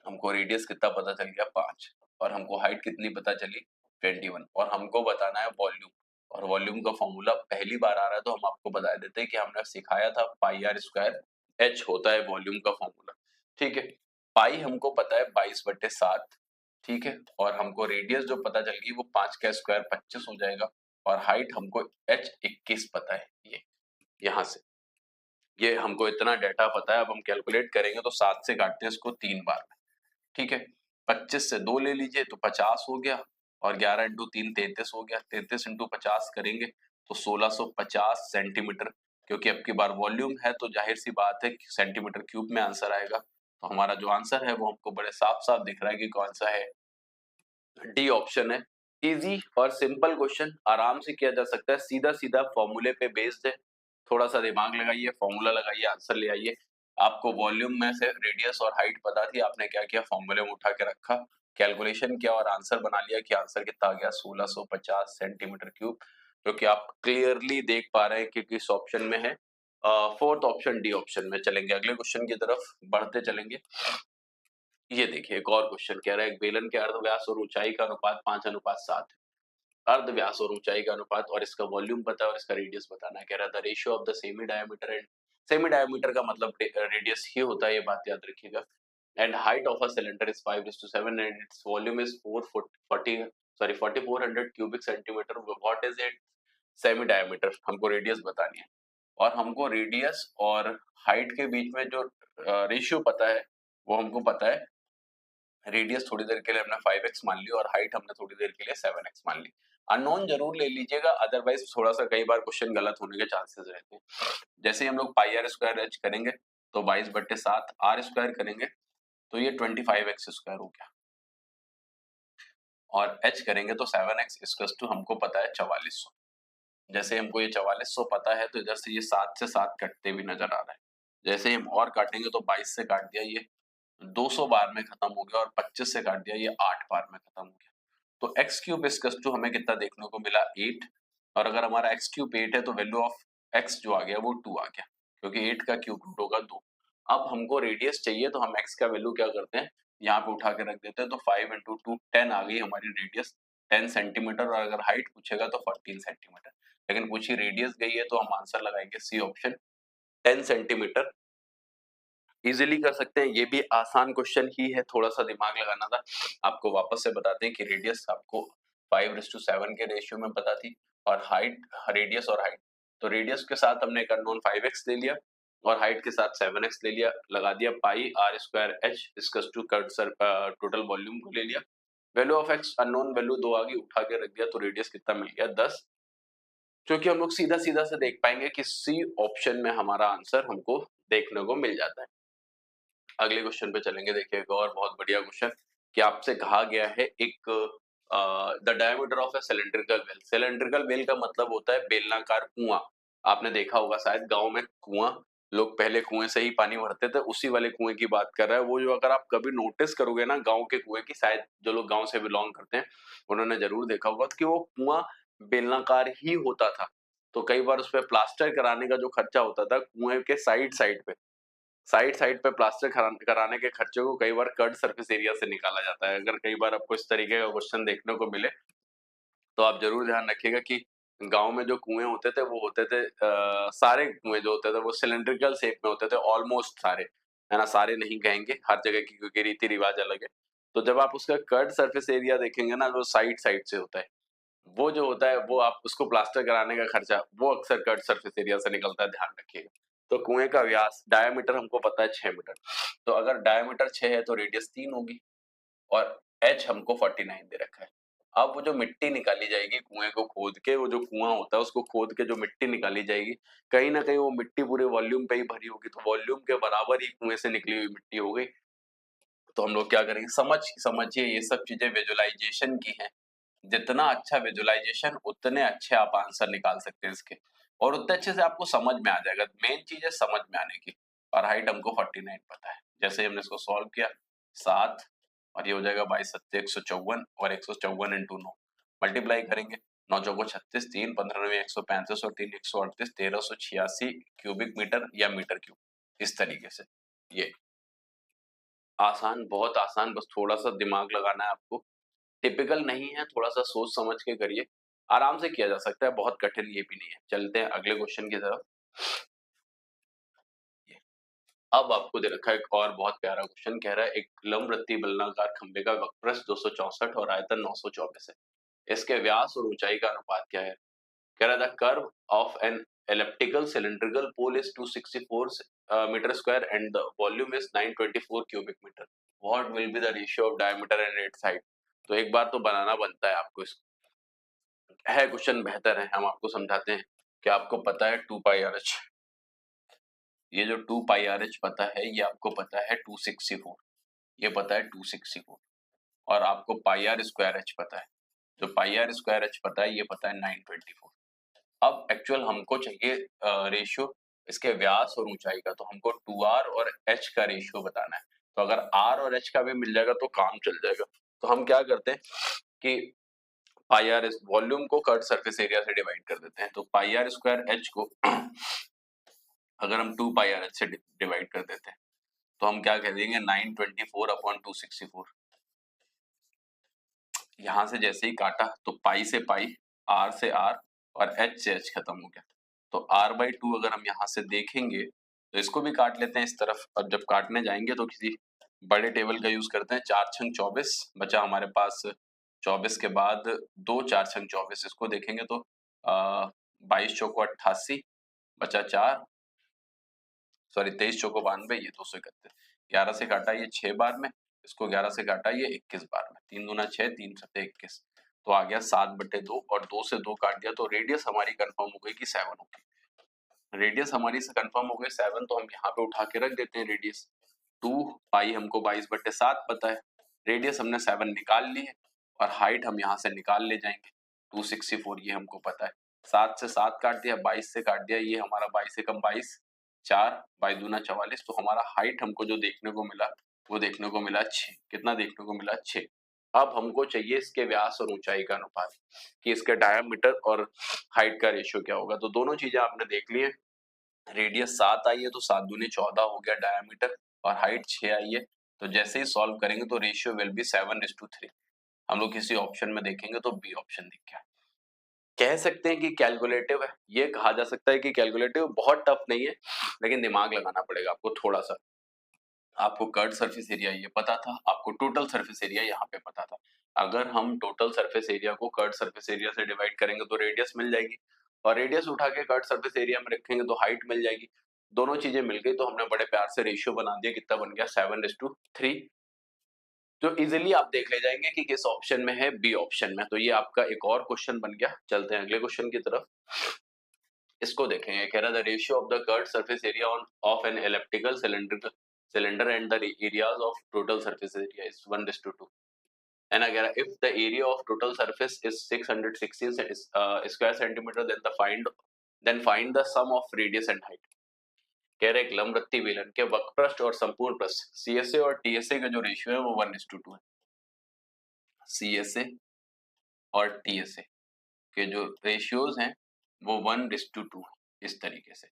हमको रेडियस कितना पता चल गया? 5, और हमको हाइट कितनी पता चली? 21, और हमको बताना है वॉल्यूम. और वॉल्यूम का फॉर्मूला पहली बार आ रहा है तो हम आपको बता देते हैं कि हमने सिखाया था पाई आर स्क्वायर एच होता है वॉल्यूम का फॉर्मूला. ठीक है, पाई हमको पता है 22/7. ठीक है, और हमको रेडियस जो पता चल गई वो 5 का स्क्वायर 25 हो जाएगा, और हाइट हमको h 21 पता है. ये यहाँ से ये हमको इतना डाटा पता है. अब हम कैलकुलेट करेंगे तो 7 से काटते हैं इसको 3 बार में. ठीक है, 25 से 2 ले लीजिए तो 50 हो गया, और 11 इंटू 3 33 हो गया. 33 इंटू 50 करेंगे तो 1650 सेंटीमीटर. क्योंकि अब की बार वॉल्यूम है तो जाहिर सी बात है कि सेंटीमीटर क्यूब में आंसर आएगा. तो हमारा जो आंसर है वो हमको बड़े साफ साफ दिख रहा है कि कौन सा है? डी ऑप्शन है. इजी और सिंपल क्वेश्चन, आराम से किया जा सकता है, सीधा सीधा फॉर्मूले पे बेस्ड है. थोड़ा सा दिमाग लगाइए, फॉर्मूला लगाइए, आंसर ले आइए. आपको वॉल्यूम में से रेडियस और हाइट पता थी, आपने क्या किया? फॉर्मूले में उठा के रखा, कैलकुलेशन किया और आंसर बना लिया कि आंसर कितना आ गया? 1650 सेंटीमीटर क्यूब, जो कि आप क्लियरली देख पा रहे हैं कि किस ऑप्शन में है. फोर्थ ऑप्शन, डी ऑप्शन में. चलेंगे अगले क्वेश्चन की तरफ, बढ़ते चलेंगे. ये देखिए एक और क्वेश्चन कह रहा है एक बेलन के अर्धव्यास और ऊंचाई का अनुपात 5:7 है. अर्धव्यास और ऊंचाई का अनुपात, और इसका वॉल्यूम पता है और इसका रेडियस बताना है. कह रहा था ratio of the semi diameter and semi diameter का मतलब रेडियस ही होता है, ये बात याद रखिएगा. And height of a cylinder is 5:7 and its volume is 4400 cubic centimetre. What is it semi diameter? हमको रेडियस बतानी है, और हमको रेडियस और हाइट के बीच में जो रेशियो पता है वो हमको पता है. रेडियस थोड़ी देर के लिए हमने 5x मान ली और हाइट हमने थोड़ी देर के लिए 7x मान ली. अननोन जरूर ले लीजिएगा, अदरवाइज थोड़ा सा कई बार क्वेश्चन गलत होने के चांसेस रहते हैं. जैसे हम लोग पाई आर स्क्वायर एच करेंगे तो 22/7, आर स्क्वायर करेंगे तो ये 25x स्क्वायर हो गया, और h करेंगे तो 7x इक्वल्स टू हमको पता है 4400. जैसे हमको ये 4400 पता है तो इधर से ये 7 से 7 कटते भी नजर आ रहा है. जैसे ही हम और काटेंगे तो 22 से काट दिया ये 200 बार में खत्म हो गया, और 25 से काट दिया ये 8 बार में खत्म हो गया. तो एक्स क्यूब इक्वल्स टू हमें कितना देखने को मिला? 8. और अगर हमारा एक्स क्यूब 8 है तो वैल्यू ऑफ एक्स जो आ गया वो 2 आ गया, क्योंकि 8 का क्यूब रूट होगा 2. अब हमको रेडियस चाहिए तो हम एक्स का वैल्यू क्या करते हैं? यहाँ पे उठा के रख देते हैं. तो 5 इंटू 2 10 आ गई हमारी रेडियस, 10 सेंटीमीटर. और अगर हाइट पूछेगा तो 14 सेंटीमीटर. लेकिन पूछी रेडियस गई है तो हम आंसर लगाएंगे सी ऑप्शन, 10 सेंटीमीटर. इजीली कर सकते हैं, ये भी आसान क्वेश्चन ही है, थोड़ा सा दिमाग लगाना था। आपको वापस से बताते हैं कि रेडियस आपको 5:7 के रेशियो में पता थी, और हाइट, रेडियस और हाइट, तो रेडियस के साथ हमने एक अननोन 5x ले लिया और हाइट के साथ 7x ले लिया, लगा दिया pi r square h equals to total volume को ले लिया, value of x unknown value 2 आ गई, उठा के रख दिया, तो रेडियस कितना मिल गया 10, जो कि हम लोग सीधा सीधा से देख पाएंगे कि सी ऑप्शन में हमारा आंसर हमको देखने को मिल जाता है। अगले क्वेश्चन पे चलेंगे, देखिएगा और बहुत बढ़िया क्वेश्चन कि आपसे कहा गया है एक the diameter of A cylindrical well. Cylindrical well का मतलब होता है बेलनाकार कुआं। आपने देखा होगा शायद गांव में कुआं, लोग पहले कुएं से ही पानी भरते थे, उसी वाले कुएं की बात कर रहा है वो। जो अगर आप कभी नोटिस करोगे ना गांव के कुएं की, शायद जो लोग गांव से बिलोंग करते हैं उन्होंने जरूर देखा होगा कि वो कुआं बेलनाकार ही होता था। तो कई बार उस पर प्लास्टर कराने का जो खर्चा होता था कुएं के साइड साइड पे प्लास्टर कराने के खर्चे को कई बार कट सरफेस एरिया से निकाला जाता है। अगर कई बार आपको इस तरीके का क्वेश्चन देखने को मिले तो आप जरूर ध्यान रखिएगा कि गांव में जो कुएं होते थे वो होते थे सारे कुएं जो होते थे वो सिलेंड्रिकल शेप में होते थे, ऑलमोस्ट सारे, है ना, सारे नहीं कहेंगे, हर जगह की क्योंकि रीति रिवाज अलग है। तो जब आप उसका कर्ड सरफेस एरिया देखेंगे ना, जो साइड साइड से होता है, वो जो होता है वो आप उसको प्लास्टर कराने का खर्चा वो अक्सर कट सरफेस एरिया से निकलता है, ध्यान रखिएगा। तो कुएं का व्यास डायमीटर हमको पता है 6 मीटर, तो अगर डायमीटर 6 है तो रेडियस 3 होगी, और एच हमको 49 दे रखा है। अब वो जो मिट्टी निकाली जाएगी कुएं को खोद के, वो जो कुआं होता है उसको खोद के जो मिट्टी निकाली जाएगी, कहीं ना कहीं वो मिट्टी पूरे वॉल्यूम पे ही भरी होगी, तो वॉल्यूम के बराबर ही कुएं से निकली हुई मिट्टी हो गई। तो हम लोग क्या करेंगे, समझिए ये सब चीजें विजुअलाइजेशन की हैं, जितना अच्छा विजुअलाइजेशन उतने अच्छे आप आंसर निकाल सकते हैं इसके, और उतने अच्छे से आपको समझ में आ जाएगा। मेन चीज है समझ में आने की। और हाइट हमको 49 पता है, जैसे हमने इसको सॉल्व किया 7 और ये हो जाएगा 22 154 और 154 इंटू 9 मल्टीप्लाई करेंगे, 9 चौको 36, 3 15 9 135 और 3 138 1386 क्यूबिक मीटर या मीटर क्यूब। इस तरीके से ये आसान, बहुत आसान, बस थोड़ा सा दिमाग लगाना है आपको। टिपिकल नहीं है, थोड़ा सा सोच समझ के करिए, आराम से किया जा सकता है, बहुत कठिन ये भी नहीं है। चलते हैं अगले क्वेश्चन की तरफ। अब आपको दे रखा है एक और बहुत प्यारा क्वेश्चन, कह रहा है एक लंबवृत्तीय बेलनाकार खंबे का वक्रप्रस्थ 264 और आयतन 924 है, इसके व्यास और ऊंचाई का अनुपात क्या है। कह रहा था curve of an elliptical cylindrical pole is 264 meter square and the volume is 924 cubic meter. What will be the ratio of diameter and its height? तो एक बार तो बनाना बनता है आपको इसको। है क्वेश्चन बेहतर है, हम आपको समझाते हैं कि आपको पता है 2 पाई आर एच, ये जो 2 पाई आर एच पता है, ये आपको पता है 264, ये पता है 264, और आपको पाई आर स्क्वायर एच पता है, जो पाई आर स्क्वायर एच पता है ये पता है 924। अब एक्चुअल हमको चाहिए रेशियो इसके व्यास और ऊंचाई का, तो हमको 2r और h का रेशियो बताना है। तो अगर r और h का भी मिल जाएगा तो काम चल जाएगा। तो हम क्या करते हैं कि पाई आर वॉल्यूम को कर्व सरफेस एरिया से डिवाइड कर देते हैं, तो पाई आर स्क्वायर h को अगर हम 2 पाई आर एच से डिवाइड कर देते हैं तो हम क्या कह देंगे 924 अपॉन 264। यहां से जैसे ही काटा तो पाई से पाई, आर से आर और एच से एच खत्म हो गया। तो r/2 अगर हम यहाँ से देखेंगे तो इसको भी काट लेते हैं इस तरफ। अब जब काटने जाएंगे तो किसी बड़े टेबल का यूज करते हैं, 4 छंग 24 बचा हमारे पास, 24 के बाद 2 4 छंग 24, इसको देखेंगे तो 22 चौको 88 बचा 4, सॉरी 23 चौको 92, ये 231, 11 से काटा ये 6 बार में, इसको 11 से काटा ये 21 बार में, 3 दूना 6 3 सत्ते 21, तो आ गया 7/2 और 2 से 2 काट दिया, तो रेडियस हमारी कंफर्म हो गई कि 7 होगी। रेडियस हमारी से कंफर्म हो गई 7, तो हम यहाँ पे उठा के रख देते हैं रेडियस। 2 पाई हमको 22/7 पता है, रेडियस हमने 7 निकाल ली है, और हाइट हम यहाँ से निकाल ले जाएंगे 264, ये हमको पता है। 7 से 7 काट दिया, 22 से काट दिया, ये हमारा 22 से कम 22, 4 22 दूना 44, तो हमारा हाइट हमको जो देखने को मिला वो देखने को मिला 6। कितना देखने को मिला 6। अब हमको चाहिए इसके व्यास और ऊंचाई का अनुपात, कि इसके डायमीटर और हाइट का रेशियो क्या होगा। तो दोनों चीजें आपने देख ली है, रेडियस 7 आई है तो 7 दूनी 14 हो गया डायमीटर, और हाइट 6 आई है, तो जैसे ही सॉल्व करेंगे तो रेशियो विल बी 7:3। हम लोग किसी ऑप्शन में देखेंगे तो बी ऑप्शन दिख गया। कह सकते हैं कि कैलकुलेटिव है, ये कहा जा सकता है कि कैलकुलेटिव, बहुत टफ नहीं है लेकिन दिमाग लगाना पड़ेगा आपको थोड़ा सा। आपको कर्ड सरफेस एरिया ये पता था, आपको टोटल सरफेस एरिया यहाँ पे पता था। अगर हम टोटल सरफेस एरिया को कर्ड सरफेस एरिया से डिवाइड करेंगे तो रेडियस मिल जाएगी, और रेडियस उठा के कर्ड सरफेस एरिया में रखेंगे तो हाइट मिल जाएगी। दोनों चीजें मिल गई तो हमने बड़े प्यार से रेशियो बना दिया, कितना बन गया 7:3, जो इजीली आप देख ले जाएंगे कि किस ऑप्शन में है, बी ऑप्शन में। तो ये आपका एक और क्वेश्चन बन गया। चलते हैं अगले क्वेश्चन की तरफ, इसको देखेंगे। कह रहा the ratio of the curved surface area on of an elliptical cylinder and the areas of total surface area is 1:2। And अगर if the area of total surface is 616 square centimeter, then find the sum of radius and height। कह रहे एक लंबवृत्तीय बेलन के वक्रपृष्ठ और संपूर्ण पृष्ठ CSA और टीएसए का जो रेशियो है वो 1:2 है। सीएसए और टीएसए के जो रेशियोज हैं वो 1:2 है, इस तरीके से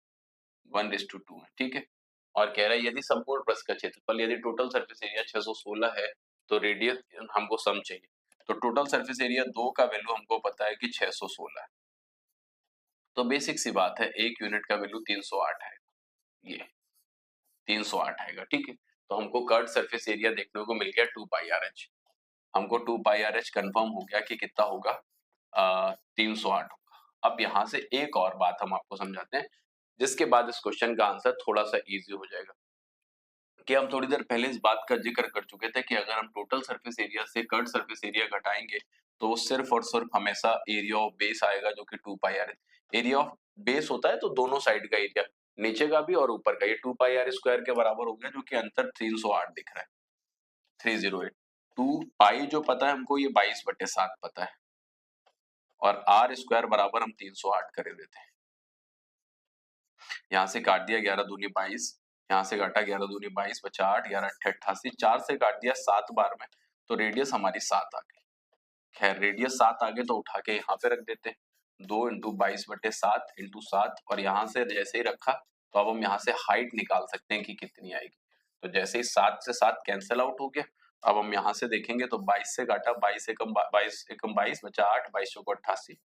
1:2 है, ठीक है। और कह रहा है यदि संपूर्ण पृष्ठ का क्षेत्रफल, यदि टोटल सरफेस एरिया 616 है तो रेडियस हमको सम चाहिए। तो टोटल सरफेस एरिया 2 का वैल्यू हमको पता है कि 616 है, तो बेसिक सी बात है एक यूनिट का वैल्यू 308 है, ये 308 आएगा, ठीक है। तो हमको कर्व्ड सरफेस एरिया देखने को मिल गया 2πRh। हमको 2πRh कंफर्म हो गया कि कितना होगा 308 होगा। अब यहाँ से एक और बात हम आपको समझाते हैं, जिसके बाद इस क्वेश्चन का आंसर थोड़ा सा इजी हो जाएगा। कि हम थोड़ी देर पहले इस बात का जिक्र कर चुके थे कि अगर हम टोटल सरफेस एरिया से कर्व्ड सरफेस एरिया घटाएंगे तो सिर्फ और सिर्फ हमेशा एरिया ऑफ बेस आएगा, जो कि 2πr। एरिया ऑफ बेस होता है तो दोनों साइड का एरिया, नीचे का भी और ऊपर का, ये 2πr² के बराबर हो गया, जो कि अंतर 308 दिख रहा है, 308। 2 जो पता है हमको, ये 22/7 पता है, और r² बराबर हम 308 कर देते हैं। यहाँ से काट दिया 11 दूनी 22, यहाँ से काटा 11 दूनी 22, बचा 8, 11 8 88, 4 से काट दिया 7 बार में, तो रेडियस हमारी 7 आ गई। खैर रेडियस 7 आ गए तो उठा के यहाँ पे रख देते हैं, 2 × 22/7 × 7, और यहाँ से जैसे ही रखा तो अब हम यहाँ से हाइट निकाल सकते हैं कि कितनी आएगी। तो जैसे ही 7 से 7 कैंसिल आउट हो गया, अब हम यहाँ से देखेंगे तो 22 से काटा, 22 एकम 22 बचा 8, 22 चौको 88,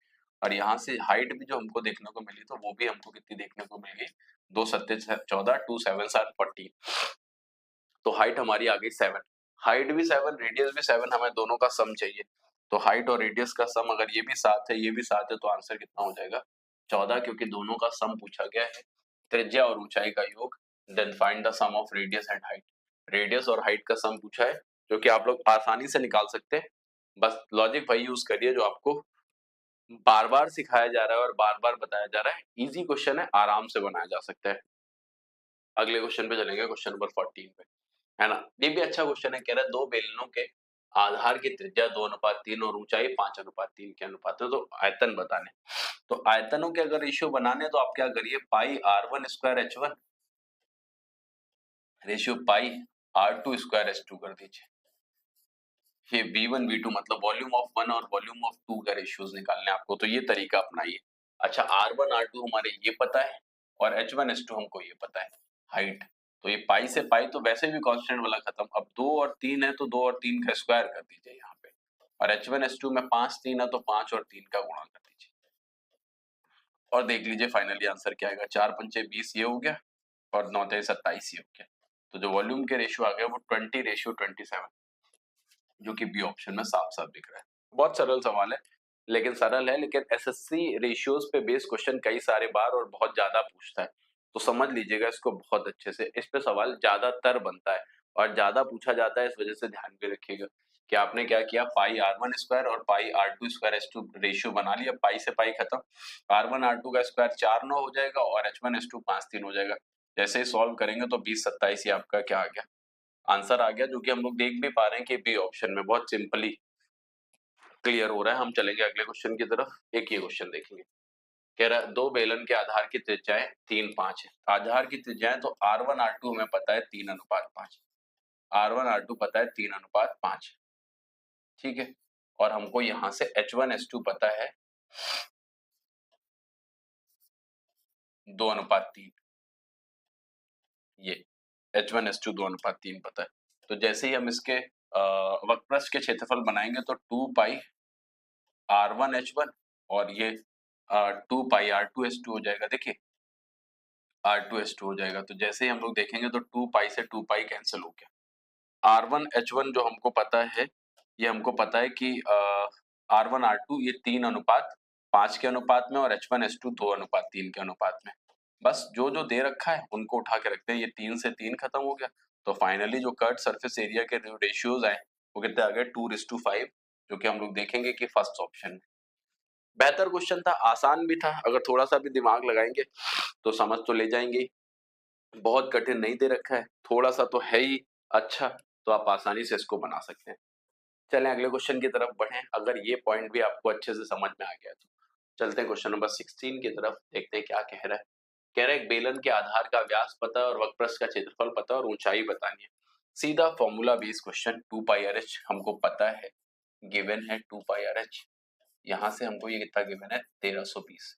और यहाँ से हाइट भी जो हमको देखने को मिली तो वो भी हमको कितनी देखने को मिल गई, 2 सत्ते 14, 2 7 7 14। तो हाइट हमारी आ गई 7, हाइट भी 7 रेडियस भी 7, हमें दोनों का सम चाहिए। तो हाइट और रेडियस का सम अगर ये भी 7 है ये भी 7 है तो आंसर कितना हो जाएगा 14, क्योंकि दोनों का सम पूछा गया है, त्रिज्या और ऊंचाई का योग। Then find the sum of radius and height. Radius और हाइट का सम पूछा है, जो कि आप लोग आसानी से निकाल सकते हैं, बस लॉजिक वही यूज करिए जो आपको बार बार सिखाया जा रहा है और बार बार बताया जा रहा है। इजी क्वेश्चन है, आराम से बनाया जा सकता है। अगले क्वेश्चन पे चलेंगे, क्वेश्चन नंबर 14 पे, है ना। ये भी अच्छा क्वेश्चन है। कह रहा है दो बेलनों के आधार की त्रिज्या 2:3 और ऊंचाई 5:3 के अनुपात है, तो आयतन बताने। तो आयतनों के अगर रेशियो बनाने तो आप क्या करिए, πr1² रेशियो πr2² कर दीजिए। ये v1 v2 मतलब वॉल्यूम ऑफ 1 और वॉल्यूम ऑफ 2 का रेशियोज निकालने आपको, तो ये तरीका अपनाइए। अच्छा r1 r2 हमारे ये पता है और h1 h2 हमको ये पता है, हाइट। तो ये पाई से पाई तो वैसे भी कांस्टेंट वाला खत्म। अब 2 और 3 है तो 2 और 3 का स्क्वायर कर दीजिए यहाँ पे, और h1 h2 में 5 3 है तो 5 और 3 का गुणा कर दीजिए, और देख लीजिए फाइनली आंसर क्या आएगा। 4 पंचे 20 ये हो गया, और 9 तेईस 27 ये हो गया। तो जो वॉल्यूम के रेशियो आ गया वो 20:27, जो कि बी ऑप्शन में साफ साफ दिख रहा है। बहुत सरल सवाल है, लेकिन सरल है, लेकिन एसएससी रेशियोज पे बेस्ड क्वेश्चन कई सारे बार और बहुत ज्यादा पूछता है, तो समझ लीजिएगा इसको बहुत अच्छे से। इस पे सवाल ज्यादातर बनता है और ज्यादा पूछा जाता है, इस वजह से ध्यान पे रखिएगा कि आपने क्या किया, πr1² और πr2² h2 रेशियो बना लिया, पाई से पाई खत्म, r1 r2 का स्क्वायर 4 9 हो जाएगा और h1 h2 5 3 हो जाएगा। जैसे ही सॉल्व करेंगे तो 20 27 ये आपका क्या आ गया, आंसर आ गया, जो कि हम लोग देख भी पा रहे हैं कि बी ऑप्शन में बहुत सिंपली क्लियर हो रहा है। हम चलेंगे अगले क्वेश्चन की तरफ। एक ये क्वेश्चन देखेंगे। कह रहा है दो बेलन के आधार की त्रिज्याएं 3 5 है। आधार की त्रिज्याएं तो r1 r2 हमें पता है 3:5, r1 r2 पता है 3:5, ठीक है। और हमको यहां से h1 h2 पता है 2:3, ये h1 h2 2:3 पता है। तो जैसे ही हम इसके वक्रपृष्ठ के क्षेत्रफल बनाएंगे तो 2π r1 h1 और ये 2π r2 h2 हो जाएगा। देखिए R2S2 हो जाएगा। तो जैसे ही हम लोग देखेंगे तो 2 पाई से 2 पाई कैंसिल हो गया। R1H1 जो हमको पता है, ये हमको पता है कि R1 R2 ये 3:5 के अनुपात में और H1 H2 2:3 के अनुपात में। बस जो जो दे रखा है उनको उठा के रखते हैं। ये 3 से 3 खत्म हो गया। तो फाइनली जो कर्व सरफेस एरिया के रेशियोज आए वो कितने आ गए 2:5, जो कि हम लोग देखेंगे कि फर्स्ट ऑप्शन। बेहतर क्वेश्चन था, आसान भी था, अगर थोड़ा सा भी दिमाग लगाएंगे तो समझ तो ले जाएंगे। बहुत कठिन नहीं दे रखा है, थोड़ा सा तो है ही अच्छा, तो आप आसानी से इसको बना सकते हैं। चलें अगले क्वेश्चन की तरफ बढ़ें। अगर ये पॉइंट भी आपको अच्छे से समझ में आ गया तो चलते हैं क्वेश्चन नंबर 16 की तरफ, देखते हैं क्या कह रहा है। कह रहा है एक बेलन के आधार का व्यास पता है और वक्रपृष्ठ का क्षेत्रफल पता है और ऊंचाई बतानी है। सीधा formula based question. 2 pi r H हमको पता है, गिवन है 2 पाई आर एच। यहाँ से हमको ये कितना गिवन है 1320,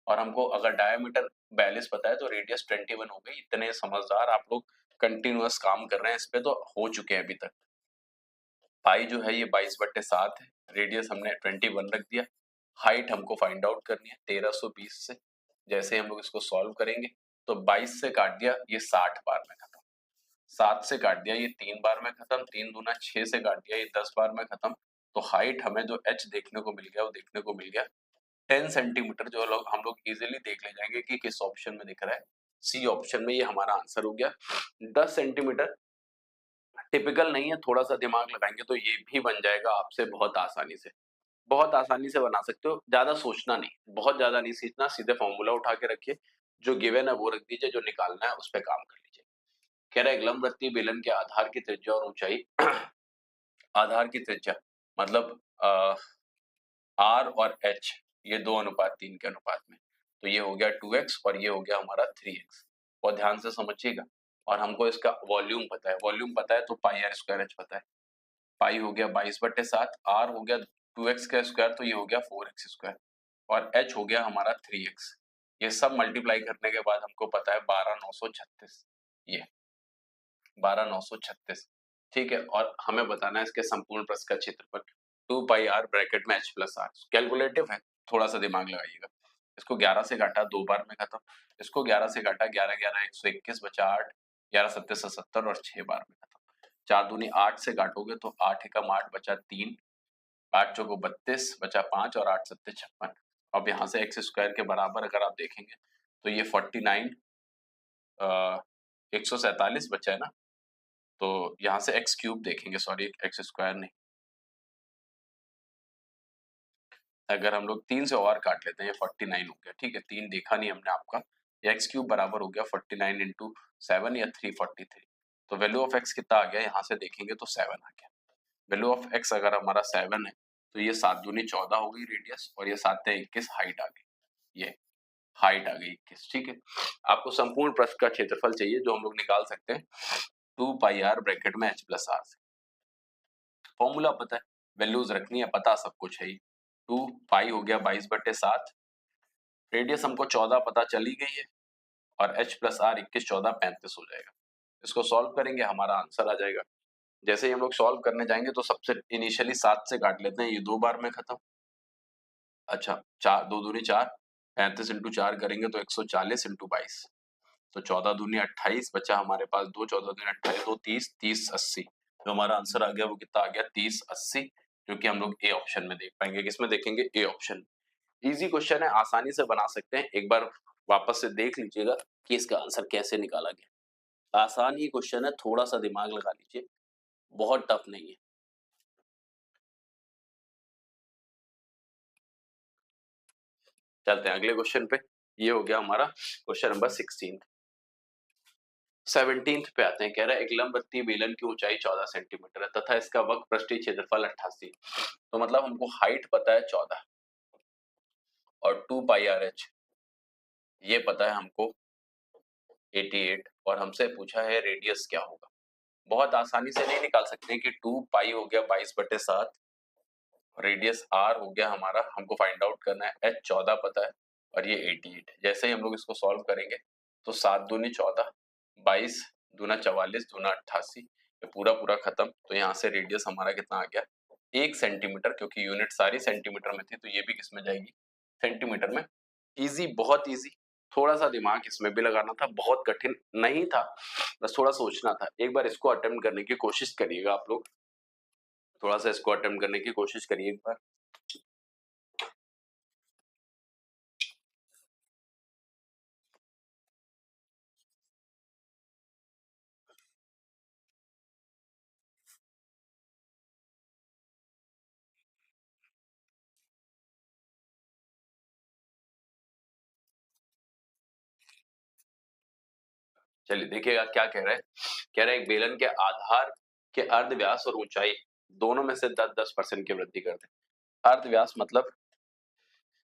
और हमको अगर डायमीटर 42 पता है तो रेडियस 21 हो गई। इतने समझदार आप लोग कंटिन्यूअस काम कर रहे हैं इस पे, तो हो चुके हैं अभी तक। पाई जो है ये 22/7 है, रेडियस हमने 21 रख दिया। हाइट हमको फाइंड आउट करनी है 1320 से। जैसे हम लोग इसको सॉल्व करेंगे तो 22 से काट दिया ये 60 बार में खत्म, 7 से काट दिया ये 3 बार में खत्म, 3 दूना 6 से काट दिया ये 10 बार में खत्म। तो हाइट हमें जो h देखने को मिल गया वो देखने को मिल गया 10 सेंटीमीटर, जो लोग हम लोग इजीली देख ले जाएंगे कि किस ऑप्शन में दिख रहा है। सी ऑप्शन में ये हमारा आंसर हो गया। 10 सेंटीमीटर टिपिकल नहीं है, थोड़ा सा दिमाग लगाएंगे तो ये भी बन जाएगा आपसे बहुत आसानी से। बहुत आसानी से बना सकते हो, ज्यादा सोचना नहीं, बहुत ज्यादा नहीं सीखना, सीधे फॉर्मूला उठा के रखिए, जो गिवन है वो रख दीजिए, जो निकालना है उस पर काम कर लीजिए। कह रहा है एक लंबवृत्तीय बेलन के आधार की त्रिज्या और ऊंचाई आधार की त्रिज्या मतलब आर और एच ये 2:3 के अनुपात में, तो ये हो गया 2x और ये हो गया हमारा 3x। और ध्यान से समझिएगा, और हमको इसका वॉल्यूम पता है, वॉल्यूम पता है तो पाई आर स्क्वायर एच पता है। पाई हो गया 22/7, आर हो गया 2x का स्क्वायर तो ये हो गया 4x स्क्वायर, और h हो गया हमारा 3x। ये सब मल्टीप्लाई करने के बाद हमको पता है 12,936, ये 12,936। ठीक है, और हमें बताना है इसके संपूर्ण पृष्ठ का क्षेत्रफल। 2 पाई आर ब्रैकेट में h प्लस आर, कैलकुलेटिव है, थोड़ा सा दिमाग लगाइएगा। इसको 11 से काटा 2 बार में खत्म, इसको 11 से काटा 11 11 121 बचा 8, 11 7 77 और 6 बार में खत्म। 4 दूनी 8 से काटोगे तो 8 एकम 8 बचा 3, 8 चौको 32 बचा 5 और 8 सत्ते 56। अब यहाँ से एक्स स्क्वायर के बराबर अगर आप देखेंगे तो ये 49 147 बचा है ना, तो यहाँ से एक्स क्यूब देखेंगे, सॉरी एक्स स्क्वायर नहीं, अगर हम लोग 3 से और काट लेते हैं ये 49 हो गया। ठीक है, 3 देखा नहीं हमने आपका, एक्स क्यूब बराबर हो गया 49 इंटू 7 या 343। तो वैल्यू ऑफ एक्स कितना आ गया, यहाँ से देखेंगे तो 7 आ गया। वैल्यू ऑफ एक्स अगर हमारा 7 है तो ये 7 दूनी 14 हो गई रेडियस, और ये 7 21 हाइट आ गई, ये हाइट आ गई 21। ठीक है, आपको संपूर्ण पृष्ठ का क्षेत्रफल चाहिए जो हम लोग निकाल सकते हैं 2 पाई आर ब्रैकेट में h प्लस आर से। फॉर्मूला पता है, वैल्यूज रखनी है, पता सब कुछ है ही। 2 पाई हो गया 22/7, रेडियस हमको 14 पता चली गई है, और h प्लस आर 21 14 35 हो जाएगा। इसको सॉल्व करेंगे हमारा आंसर आ जाएगा। जैसे ही हम लोग सॉल्व करने जाएंगे तो सबसे इनिशियली 7 से काट लेते हैं, ये 2 बार में खत्म। अच्छा, 4 2 दूनी 4, 35 इंटू 4 करेंगे तो 140 इंटू 22, तो 14 दूनी 28 बचा हमारे पास 2, 14 दूनी 28 2 30 30 80। जो हमारा आंसर आ गया वो कितना आ गया 30 80, जो कि हम लोग ए ऑप्शन में देख पाएंगे। किसमें देखेंगे, ए ऑप्शन। इजी क्वेश्चन है, आसानी से बना सकते हैं, एक बार वापस से देख लीजिएगा कि इसका आंसर कैसे निकाला गया। आसान ही क्वेश्चन है, थोड़ा सा दिमाग लगा लीजिए, बहुत टफ नहीं है। चलते हैं अगले क्वेश्चन पे, ये हो गया हमारा क्वेश्चन नंबर 16। 17 पे आते हैं। कह रहा है एक लंबवृत्तीय बेलन की ऊंचाई 14 सेंटीमीटर है तथा इसका वक्र पृष्ठीय क्षेत्रफल 88। तो मतलब हमको हाइट पता है 14 और 2 पाई आर एच ये पता है हमको 88, और हमसे पूछा है रेडियस क्या होगा। बहुत आसानी से नहीं निकाल सकते हैं कि 2 पाई हो गया 22/7, रेडियस आर हो गया हमारा, हमको फाइंड आउट करना है, एच 14 पता है और ये 88। जैसे ही हम लोग इसको सॉल्व करेंगे तो 7 दूनी 14, 22 दूना 44 दूना 88, ये पूरा पूरा खत्म। तो यहाँ से रेडियस हमारा कितना आ गया 1 सेंटीमीटर, क्योंकि यूनिट सारी सेंटीमीटर में थी तो ये भी किस में जाएगी, सेंटीमीटर में। इजी, बहुत इजी, थोड़ा सा दिमाग इसमें भी लगाना था, बहुत कठिन नहीं था, बस थोड़ा सोचना था। एक बार इसको अटेम्प्ट करने की कोशिश करिएगा आप लोग, थोड़ा सा इसको अटेम्प्ट करने की कोशिश करिए एक बार। चलिए देखिएगा क्या कह रहा है। कह रहा है एक बेलन के आधार के अर्ध व्यास और ऊंचाई दोनों में से 10-10% की वृद्धि कर दे। अर्ध व्यास मतलब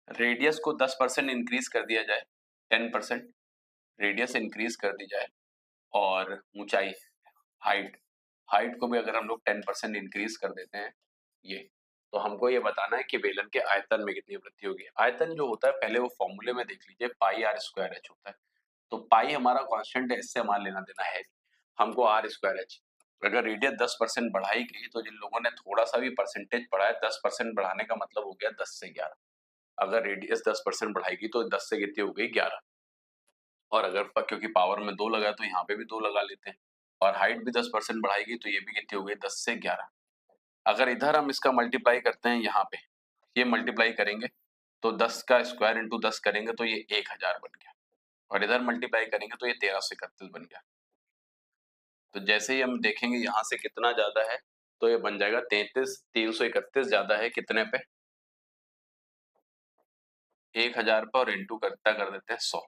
रेडियस को 10% इंक्रीज कर दिया जाए, 10% रेडियस इंक्रीज कर दी जाए, और ऊंचाई हाइट हाइट को भी अगर हम लोग 10% इंक्रीज कर देते हैं ये, तो हमको ये बताना है कि बेलन के आयतन में कितनी वृद्धि होगी। आयतन जो होता है पहले वो फॉर्मूले में देख लीजिए, पाई आर स्क्वायर एच होता है। तो पाई हमारा कांस्टेंट है, इससे हमारा लेना देना है, हमको आर स्क्वायर एच। अगर रेडियस 10% बढ़ाई गई, तो जिन लोगों ने थोड़ा सा भी परसेंटेज पढ़ा है, 10% बढ़ाने का मतलब हो गया 10 से 11। अगर रेडियस 10% बढ़ाएगी तो 10 से कितनी हो गई 11, और अगर क्योंकि पावर में 2 लगा तो यहाँ पे भी 2 लगा लेते हैं, और हाइट भी 10% बढ़ाएगी तो ये भी कितनी हो गई 10 से 11। अगर इधर हम इसका मल्टीप्लाई करते हैं, यहाँ पे ये मल्टीप्लाई करेंगे तो 10 का स्क्वायर इंटू 10 करेंगे तो ये 1000 बन गया, और इधर मल्टीप्लाई करेंगे तो ये 1331 बन गया। तो जैसे ही हम देखेंगे यहाँ से कितना ज्यादा है, तो ये बन जाएगा 331 ज्यादा है कितने पे, 1000 पे, और इंटू करता कर देते हैं 100।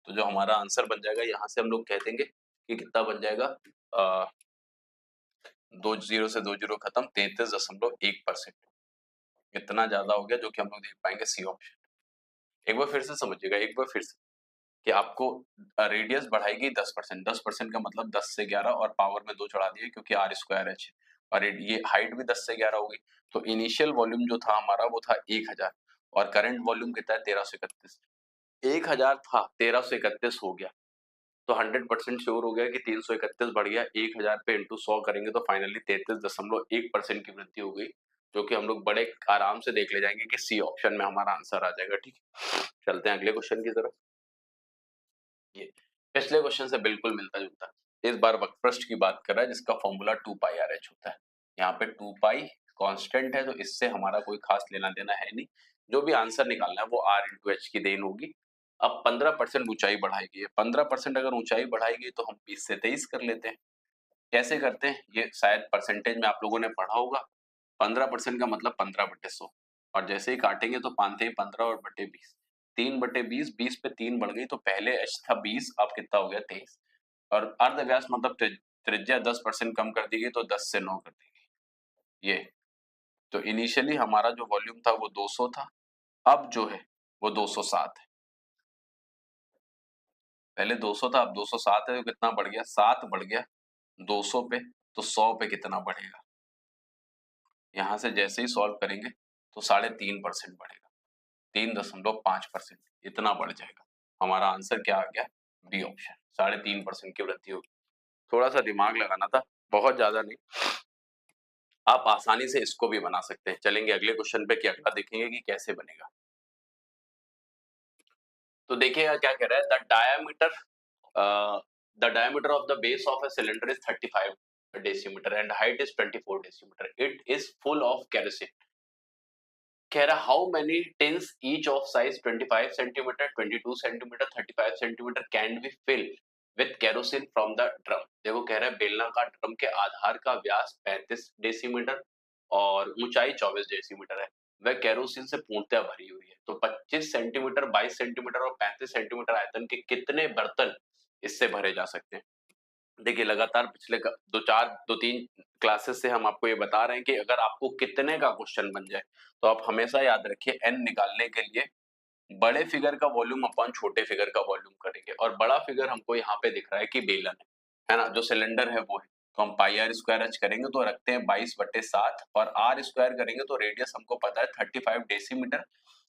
तो जो हमारा आंसर बन जाएगा, यहाँ से हम लोग कह देंगे कि कितना बन जाएगा, 20 से 20 खत्म, 33.1%। इतना ज्यादा हो गया, जो कि हम लोग देख पाएंगे सी ऑप्शन। एक बार फिर से समझिएगा, एक बार फिर से, कि आपको रेडियस बढ़ाएगी 10%, 10% का मतलब 10 से 11, और पावर में 2 चढ़ा दिए क्योंकि आर स्क्वायर एच है, और ये हाइट भी 10 से 11 होगी। तो इनिशियल वॉल्यूम जो था हमारा वो था 1000, और करंट वॉल्यूम कितना है 1331। 1000 था, 1331 हो गया, तो 100% श्योर हो गया कि 331 बढ़ गया। 1000 पे इंटू 100 करेंगे तो फाइनली 33.1% की वृद्धि हो गई, जो कि हम लोग बड़े आराम से देख ले जाएंगे कि सी ऑप्शन में हमारा आंसर आ जाएगा। ठीक है, चलते हैं अगले क्वेश्चन की तरफ। ये पिछले क्वेश्चन से बिल्कुल मिलता जुलता, इस बार वक्रपृष्ठ की बात कर रहा है जिसका फॉर्मूला 2 पाई आर एच होता है। यहाँ पे 2 पाई कांस्टेंट है, तो इससे हमारा कोई खास लेना देना है नहीं, जो भी आंसर निकालना है वो आर इंटू एच की देन होगी। अब 15% ऊंचाई बढ़ाएगी, 15% अगर ऊंचाई बढ़ाएगी तो हम 20 से 23 कर लेते हैं। कैसे करते हैं ये शायद परसेंटेज में आप लोगों ने पढ़ा होगा। 15% का मतलब 15/100, और जैसे ही काटेंगे तो 5 × 15 और बटे 20, 3/20, 20 पे 3 बढ़ गई, तो पहले एच था 20, अब कितना हो गया 23। और अर्धव्यास मतलब त्रिज्या 10% कम कर दी गई, तो 10 से 9 कर दी गई। ये तो इनिशियली हमारा जो वॉल्यूम था वो 200 था, अब जो है वो 207 है। पहले 200 था, अब 207 है, तो कितना बढ़ गया, 7 बढ़ गया 200 पे, तो 100 पे कितना बढ़ेगा। यहां से जैसे ही सॉल्व करेंगे तो 3.5% बढ़ेगा, 3.5% इतना बढ़ जाएगा। हमारा आंसर क्या आ गया, बी ऑप्शन, 3.5% की वृद्धि होगी। थोड़ा सा दिमाग लगाना था, बहुत ज्यादा नहीं, आप आसानी से इसको भी बना सकते हैं। चलेंगे अगले क्वेश्चन पे कि अगला देखेंगे कि कैसे बनेगा। तो देखिएगा क्या कह रहा है, the diameter of the base of a cylinder is 35 decimetre and height is 24 decimetre, it is full of kerosene. कह रहा how many tins each of size 25 centimetre, 22 centimetre, 35 centimetre can be fill with kerosene from the drum. देखो कह रहा है बेलनाकार drum के आधार का व्यास 35 decimetre और ऊंचाई 24 डेसीमीटर है, वह केरोसिन से पूर्णतः भरी हुई है। तो 25 सेंटीमीटर, 22 सेंटीमीटर और 35 सेंटीमीटर आयतन के कितने बर्तन इससे भरे जा सकते हैं। देखिए लगातार पिछले दो तीन क्लासेस से हम आपको ये बता रहे हैं कि अगर आपको कितने का क्वेश्चन बन जाए, तो आप हमेशा याद रखिए एन निकालने के लिए बड़े फिगर का वॉल्यूम अपन छोटे फिगर का वॉल्यूम करेंगे, और बड़ा फिगर हमको यहाँ पे दिख रहा है कि बेलन है ना, जो सिलेंडर है वो है, तो हम पाई आर स्क्वायर एच करेंगे तो रखते हैं 22/7, और आर स्क्वायर करेंगे तो रेडियस हमको पता है 35 डेसीमीटर,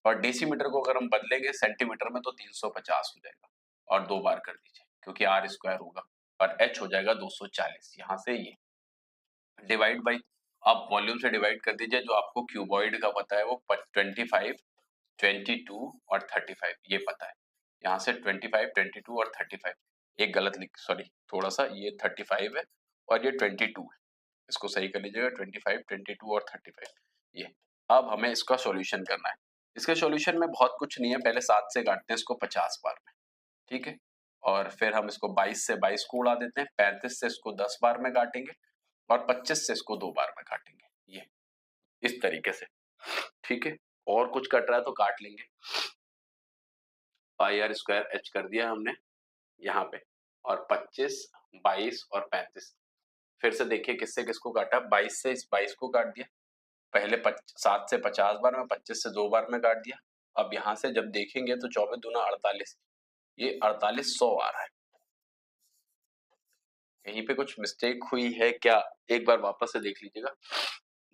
और डेसीमीटर को अगर हम बदलेंगे सेंटीमीटर में तो 350 हो जाएगा, और 2 बार कर दीजिए क्योंकि आर स्क्वायर होगा, और एच हो जाएगा 240। यहाँ से ये डिवाइड बाई, आप वॉल्यूम से डिवाइड कर दीजिए, जो आपको क्यूबॉइड का पता है वो 25, 22 और 35 ये पता है, यहाँ से 25, 22 और 35, एक गलत लिख, सॉरी थोड़ा सा, ये 35 है और ये 22 है, इसको सही कर लीजिएगा, 25, 22 और 35 ये। अब हमें इसका सॉल्यूशन करना है। इसके सॉल्यूशन में बहुत कुछ नहीं है, पहले 7 से काटते हैं इसको 50 बार में, ठीक है, और फिर हम इसको 22 से 22 को उड़ा देते हैं, 35 से इसको 10 बार में काटेंगे और 25 से इसको 2 बार में काटेंगे, ये इस तरीके से, ठीक है। और कुछ कट रहा है तो काट लेंगे। पाई आर स्क्वायर एच कर दिया हमने यहाँ पे, और 25, 22 और 35, फिर से देखिए किससे किसको काटा, 22 से इस 22 को काट दिया, पहले 7 से 50 बार में, 25 से 2 बार में काट दिया। अब यहाँ से जब देखेंगे तो 24 दूना 48, ये 4800 आ रहा है। यहीं पे कुछ मिस्टेक हुई है क्या, एक बार वापस से देख लीजिएगा।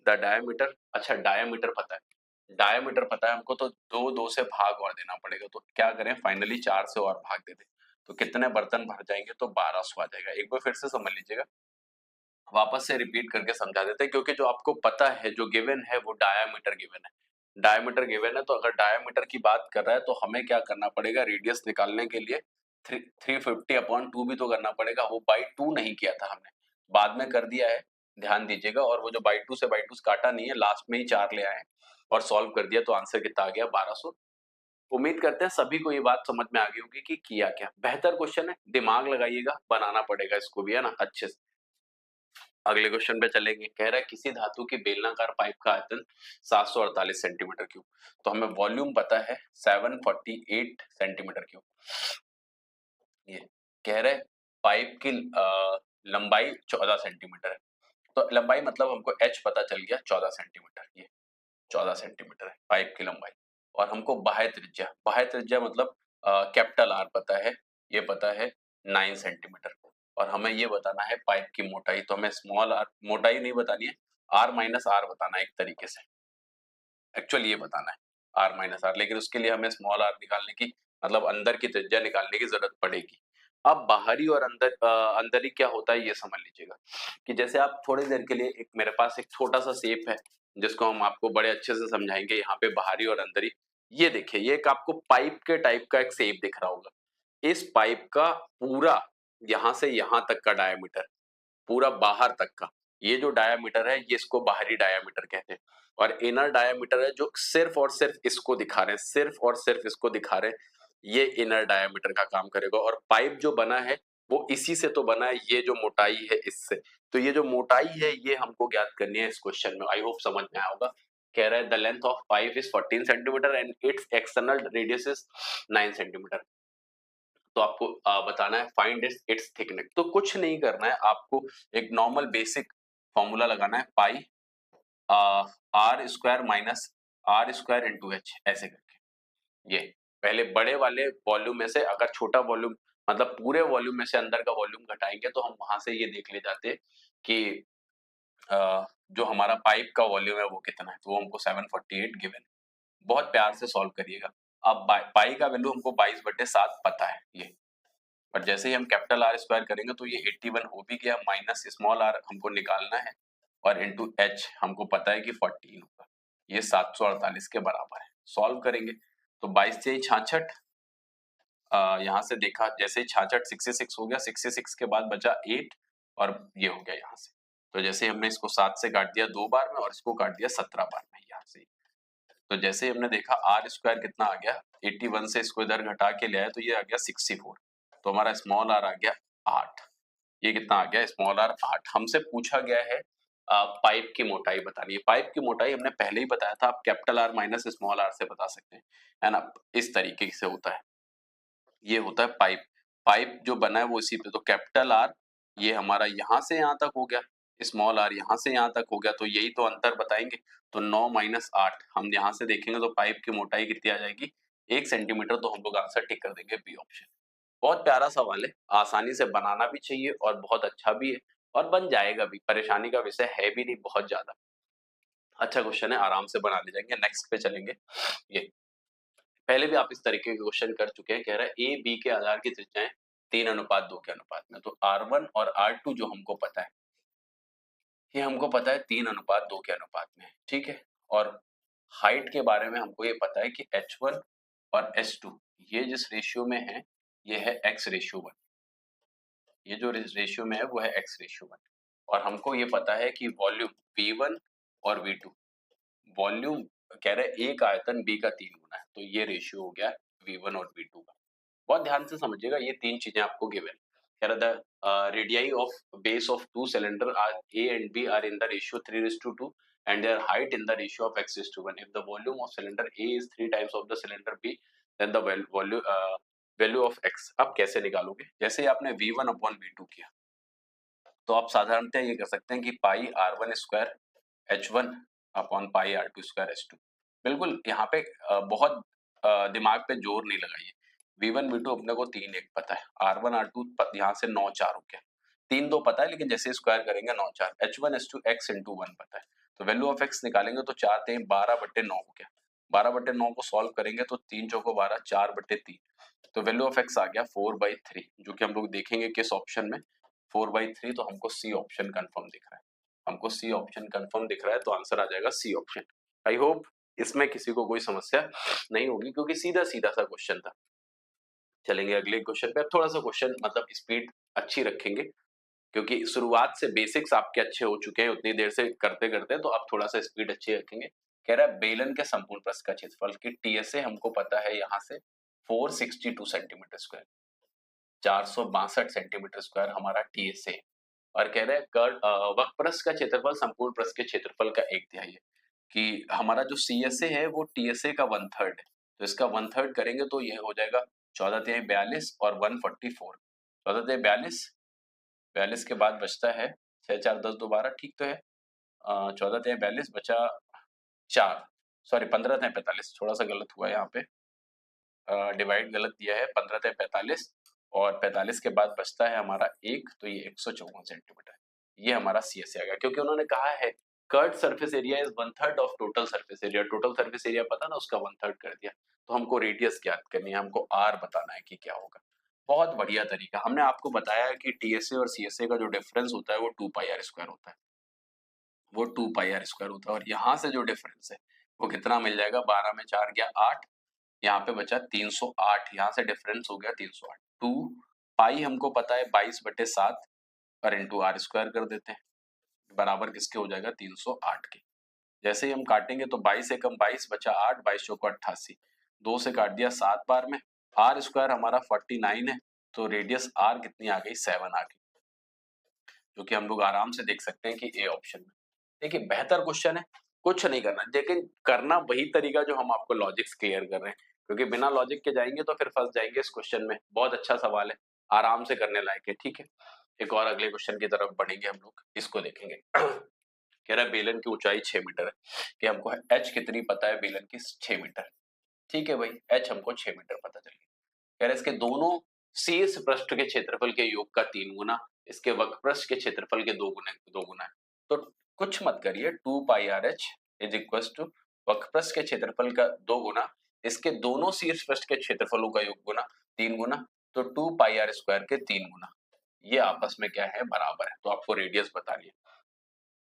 द डायमीटर, अच्छा डायमीटर पता है, डायमीटर पता है हमको, तो दो से भाग और देना पड़ेगा, तो क्या करें फाइनली 4 से और भाग दे दें, तो कितने बर्तन भर जाएंगे, तो 1200 आ जाएगा। एक बार फिर से समझ लीजिएगा, वापस से रिपीट करके समझा देते हैं, क्योंकि जो आपको पता है, जो गिवन है वो डायामीटर गिवन है, डायामीटर गिवन है, तो अगर डायामीटर की बात कर रहा है तो हमें क्या करना पड़ेगा, रेडियस निकालने के लिए 350/2 भी तो करना पड़ेगा, वो बाई 2 नहीं किया था हमने, बाद में कर दिया है, ध्यान दीजिएगा। और वो जो बाई 2 से बाई 2 काटा नहीं है, लास्ट में ही 4 ले आए और सॉल्व कर दिया, तो आंसर कितना आ गया, 1200। उम्मीद करते हैं सभी को ये बात समझ में आ गई होगी कि किया क्या। बेहतर क्वेश्चन है, दिमाग लगाइएगा, बनाना पड़ेगा इसको भी, है ना, अच्छे से। अगले क्वेश्चन पे चलेंगे। कह रहा है किसी धातु की बेलनाकार पाइप का आयतन 748 सेंटीमीटर क्यूब, तो हमें वॉल्यूम पता है 748 सेंटीमीटर क्यूब। ये कह रहे पाइप की लंबाई 14 सेंटीमीटर है, तो लंबाई मतलब हमको एच पता चल गया 14 सेंटीमीटर, ये 14 सेंटीमीटर है पाइप की लंबाई। और हमको बाह्य त्रिज्या मतलब कैपिटल आर पता है, ये पता है 9 सेंटीमीटर। और हमें ये बताना है पाइप की मोटाई, तो हमें स्मॉल आर मोटाई नहीं बतानी है, आर माइनस आर बताना है एक तरीके से, एक्चुअली ये बताना है आर माइनस आर, लेकिन उसके लिए हमें स्मॉल आर निकालने की, मतलब अंदर की त्रिज्या निकालने की जरूरत पड़ेगी। अब बाहरी और अंदरी क्या होता है ये समझ लीजिएगा, कि जैसे आप थोड़ी देर के लिए, एक मेरे पास एक छोटा सा शेप है जिसको हम आपको बड़े अच्छे से समझाएंगे, यहाँ पे बाहरी और अंदरी। ये देखिए, ये एक आपको पाइप के टाइप का एक शेप दिख रहा होगा, इस पाइप का पूरा यहाँ से यहाँ तक का डायमीटर, पूरा बाहर तक का, ये जो डायामीटर है ये इसको बाहरी डायामीटर कहते हैं। और इनर डायामीटर है जो सिर्फ और सिर्फ इसको दिखा रहे हैं, सिर्फ और सिर्फ इसको दिखा रहे हैं, ये इनर डायामीटर का काम करेगा। और पाइप जो बना है वो इसी से तो बना है, ये जो मोटाई है इससे, तो ये जो मोटाई है ये हमको ज्ञात करनी है इस क्वेश्चन में। आई होप समझ में आया होगा। कह रहा है the length of pipe is 14 centimetre and it's external radius is 9 centimetre, तो आपको बताना है फाइंड इट्स थिकनेस। तो कुछ नहीं करना है आपको, एक नॉर्मल बेसिक फॉर्मूला लगाना है, pi r square minus r square into h, ऐसे करके। ये पहले बड़े वाले वॉल्यूम में से अगर छोटा वॉल्यूम, मतलब पूरे वॉल्यूम में से अंदर का वॉल्यूम घटाएंगे, तो हम वहां से ये देख ले जाते कि जो हमारा पाइप का वॉल्यूम है वो कितना है, तो वो हमको 748 गिवन। बहुत प्यार से सॉल्व करिएगा। अब पाई का वैल्यू हमको 22/7 पता है ये, पर जैसे ही हम कैपिटल आर स्क्वायर करेंगे तो ये 81 हो भी गया, माइनस स्मॉल आर हमको निकालना है, और इंटू एच हमको पता है कि 14 होगा, ये 748 के बराबर है। सॉल्व करेंगे तो 22 से 66, यहाँ से देखा जैसे ही 66 66 हो गया, 66 के बाद बचा 8 और ये हो गया यहाँ से। तो जैसे हमने इसको 7 से काट दिया 2 बार में और इसको काट दिया 17 बार में यहाँ से, तो जैसे हमने देखा आर स्क्वायर कितना आ गया, 81 से इसको इधर घटा के ले आए तो ये आ गया 64, तो हमारा स्मॉल आर आ गया 8। ये कितना आ गया, स्मॉल आर 8। हमसे पूछा गया है पाइप की मोटाई बतानी है। पाइप की मोटाई हमने पहले ही बताया था, आप capital R minus small R से बता सकते हैं, है ना, इस तरीके से होता है। ये होता है पाइप, पाइप जो बना है वो इसी पे, तो कैपिटल आर ये हमारा यहाँ से यहाँ तक हो गया, स्मॉल आर यहाँ से यहाँ तक हो गया, तो यही तो अंतर बताएंगे। तो 9 माइनस 8 हम यहाँ से देखेंगे तो पाइप की मोटाई कितनी आ जाएगी, 1 सेंटीमीटर, तो हम लोग आंसर टिक कर देंगे बी ऑप्शन। बहुत प्यारा सवाल है, आसानी से बनाना भी चाहिए और बहुत अच्छा भी है, और बन जाएगा भी, परेशानी का विषय है भी नहीं बहुत ज्यादा। अच्छा क्वेश्चन है, आराम से बना ले जाएंगे। नेक्स्ट पे चलेंगे। ये पहले भी आप इस तरीके के क्वेश्चन कर चुके हैं। कह रहा है ए बी के आधार की त्रिज्याएं 3:2 के अनुपात में, तो R1 और R2 जो हमको पता है, ये हमको पता है 3:2 के अनुपात में, ठीक है। और हाइट के बारे में हमको ये पता है कि H1 और H2, ये जिस रेशियो में है ये है X/1। ये जो रेशियो में है वो है X/1। और हमको ये पता है कि वॉल्यूम V1 और V2, वॉल्यूम कह रहे हैं एक आयतन B का 3 गुना है, तो ये रेशियो हो गया V1 और V2 का। बहुत ध्यान से समझिएगा, ये तीन चीजें आपको गिवन। कह रहा था radii of base of two cylinder are A and B are in the ratio 3:2 and their height in the ratio of X/1। If the volume of cylinder A is 3 times of the cylinder B, then the value of X। अब कैसे निकालोगे? जैसे आपने V1 upon V2 किया, तो आप साधारणतः ये कर सकते हैं कि पाई R1 square H1 upon pi R2 square H2। बिल्कुल यहाँ पे बहुत दिमाग पे जोर नहीं लगाइए। V1 V2 अपने को 3 1 पता है, R1 R2 यहाँ से 9 4 हो गया, 3 2 पता है, लेकिन जैसे स्क्वायर करेंगे 9 4, H1 H2 X into 1 पता है, तो वैल्यू ऑफ X निकालेंगे तो 4 3 12/9 हो गया। 12/9 को सॉल्व करेंगे तो 3 चौको 12, 4/3, तो वैल्यू ऑफ X आ गया 4/3, जो कि हम लोग देखेंगे किस ऑप्शन में 4/3, तो हमको सी ऑप्शन कंफर्म दिख रहा है। हमको सी ऑप्शन कंफर्म दिख रहा है, तो आंसर आ जाएगा सी ऑप्शन। आई होप इसमें किसी को कोई समस्या नहीं होगी, क्योंकि सीधा सीधा सा क्वेश्चन था। चलेंगे अगले क्वेश्चन पे। अब थोड़ा सा क्वेश्चन मतलब स्पीड अच्छी रखेंगे, क्योंकि शुरुआत से बेसिक्स आपके अच्छे हो चुके हैं उतनी देर से करते करते, तो अब थोड़ा सा स्पीड अच्छी रखेंगे। कह रहा है बेलन के संपूर्ण पृष्ठ का क्षेत्रफल की टीएसए हमको पता है यहाँ से 462 सेंटीमीटर स्क्वायर, 462 सेंटीमीटर स्क्वायर हमारा टीएसए। और कह रहे हैं वक्रपृष्ठ का क्षेत्रफल संपूर्ण पृष्ठ के क्षेत्रफल का 1/3 है, कि हमारा जो सीएसए है वो टीएसए का 1/3 है, तो इसका 1/3 करेंगे तो ये हो जाएगा 14 42 और 144। 14 42, 42 के बाद बचता है 6 4 10 2 12, ठीक तो है। 14 42 बचा 4, सॉरी 15 45, थोड़ा सा गलत हुआ यहाँ पे, डिवाइड गलत दिया है, 15 45 और 45 के बाद बचता है हमारा 1, तो ये 154 सेंटीमीटर, ये हमारा सीएसए आ गया। क्योंकि उन्होंने कहा है curved surface area is 1/3 of total surface area, total surface area पता ना, उसका 1/3 कर दिया, तो हमको रेडियस ज्ञात करनी है, हमको आर बताना है कि क्या होगा। बहुत बढ़िया तरीका। हमने आपको बताया है कि टीएसए और सीएसए का जो डिफरेंस होता है वो 2 पाई आर स्क्वायर होता है, वो 2 पाई आर स्क्वायर होता है, और यहाँ से जो डिफरेंस है वो कितना मिल जाएगा, 12 में 4 गया 8, यहाँ पे बचा 308, यहाँ से डिफरेंस हो गया 308। 2 पाई हमको पता है 22/7 और इंटू आर स्क्वायर कर देते हैं, बराबर किसके हो जाएगा 308 के। जैसे ही हम काटेंगे तो 22 से कम 22 बचा 8, 22 चौको 88, 2 से काट दिया 7 बार में, आर स्क्वायर हमारा 49 है, तो रेडियस आर कितनी आ गई 7 आ गई, जो कि हम लोग आराम से देख सकते हैं कि ए ऑप्शन में। देखिए बेहतर क्वेश्चन है, कुछ नहीं करना, लेकिन करना वही तरीका जो हम आपको लॉजिक्स क्लियर कर रहे हैं, क्योंकि बिना लॉजिक के जाएंगे तो फिर फंस जाएंगे इस क्वेश्चन में। बहुत अच्छा सवाल है, आराम से करने लायक है, ठीक है। एक और अगले क्वेश्चन की तरफ बढ़ेंगे हम लोग, इसको देखेंगे। कह रहा है बेलन की ऊंचाई 6 मीटर है, कि हमको एच कितनी पता है, बेलन की 6 मीटर, ठीक है भाई, एच हमको 6 मीटर पता चल गया। कह रहा है इसके दोनों शीर्ष पृष्ठ के क्षेत्रफल के योग का 3 गुना इसके वक्र पृष्ठ के क्षेत्रफल के 2 गुना है। तो कुछ मत करिए, 2 pi r h is equal to वक्र पृष्ठ के क्षेत्रफल का 2 गुना इसके दोनों शीर्ष पृष्ठ के क्षेत्रफलों का योग गुना 3 गुना, तो 2 पाई आर स्क्वायर के 3 गुना, ये आपस में क्या है, बराबर है। तो आपको रेडियस बतानी है,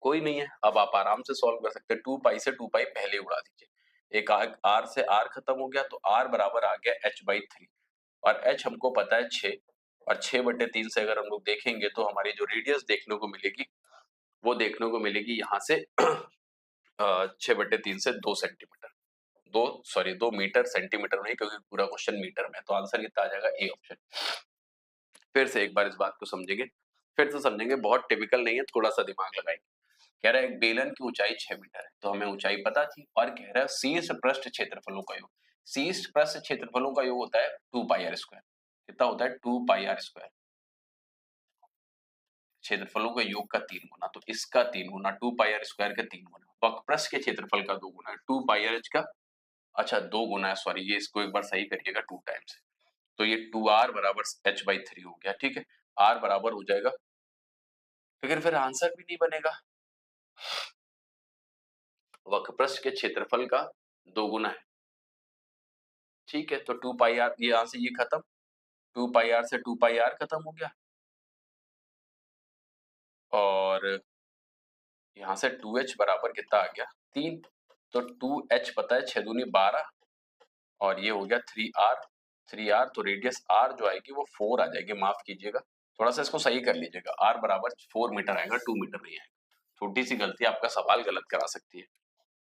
कोई नहीं है, अब आप आराम से सॉल्व कर सकते हैं। 2 पाई से 2 पाई पहले उड़ा दीजिए, एक आर से आर खत्म हो गया, तो आर बराबर आ गया h/3, और h हमको पता है 6, और 6/3 से अगर हम लोग देखेंगे तो हमारी जो रेडियस देखने को मिलेगी वो देखने को मिलेगी यहाँ से 6/3 से 2 सेंटीमीटर, 2 मीटर, सेंटीमीटर नहीं, क्योंकि पूरा क्वेश्चन मीटर में, तो आंसर कितना आ जाएगा, ए ऑप्शन। फिर से एक बार इस बात को समझेंगे, फिर से समझेंगे, बहुत टिपिकल नहीं है, थोड़ा सा दिमाग लगाएंगे। कह रहा है एक बेलन की ऊंचाई 6 मीटर है, तो हमें ऊंचाई पता थी, और कह रहा है शीर्ष पृष्ठ क्षेत्रफलों का योग, शीर्ष पृष्ठ क्षेत्रफलों का योग होता है 2 पाई आर स्क्वायर, कितना होता है 2 पाई आर स्क्वायर, क्षेत्रफलों का योग का 3 गुना, तो इसका 3 गुना, 2 पाई आर स्क्वायर का 3 गुना, वक्र पृष्ठ के क्षेत्रफल का 2 गुना है, 2 पाई आर एच का, अच्छा 2 गुना है, सॉरी ये इसको एक बार सही करिएगा 2 टाइम्स, तो ये 2r बराबर h/3 हो गया, ठीक है, r बराबर हो जाएगा, लेकिन फिर आंसर भी नहीं बनेगा, वक्र पृष्ठ के क्षेत्रफल का 2 गुना है, ठीक है, तो 2 पाई आर, ये यहां से ये खत्म, 2 पाई आर से 2 पाई आर खत्म हो गया, और यहाँ से 2h बराबर कितना आ गया 3, तो 2h पता है 6 दूनी 12, और ये हो गया 3r तो रेडियस r जो आएगी वो 4 आ जाएगी, माफ कीजिएगा, थोड़ा सा इसको सही कर लीजिएगा, r बराबर 4 मीटर आएगा, 2 मीटर नहीं आएगा। छोटी सी गलती आपका सवाल गलत करा सकती है।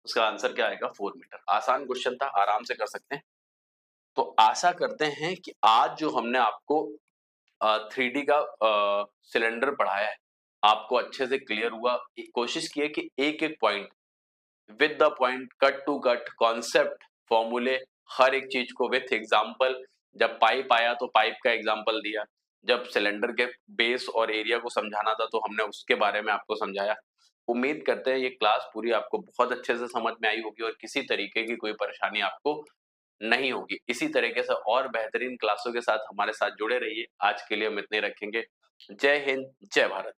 उसका आंसर क्या आएगा? 4 मीटर। आसान क्वेश्चन था, आराम से कर सकते हैं। तो आशा करते हैं कि आज जो हमने आपको 3D का सिलेंडर पढ़ाया है, आपको अच्छे से क्लियर हुआ। कोशिश की है कि एक-एक point with the point, cut to cut, concept, फॉर्मूले, हर एक चीज को विथ एग्जांपल। जब पाइप आया तो पाइप का एग्जांपल दिया, जब सिलेंडर के बेस और एरिया को समझाना था तो हमने उसके बारे में आपको समझाया। उम्मीद करते हैं ये क्लास पूरी आपको बहुत अच्छे से समझ में आई होगी और किसी तरीके की कोई परेशानी आपको नहीं होगी। इसी तरीके से और बेहतरीन क्लासों के साथ हमारे साथ जुड़े रहिए। आज के लिए हम इतने रखेंगे। जय हिंद, जय भारत।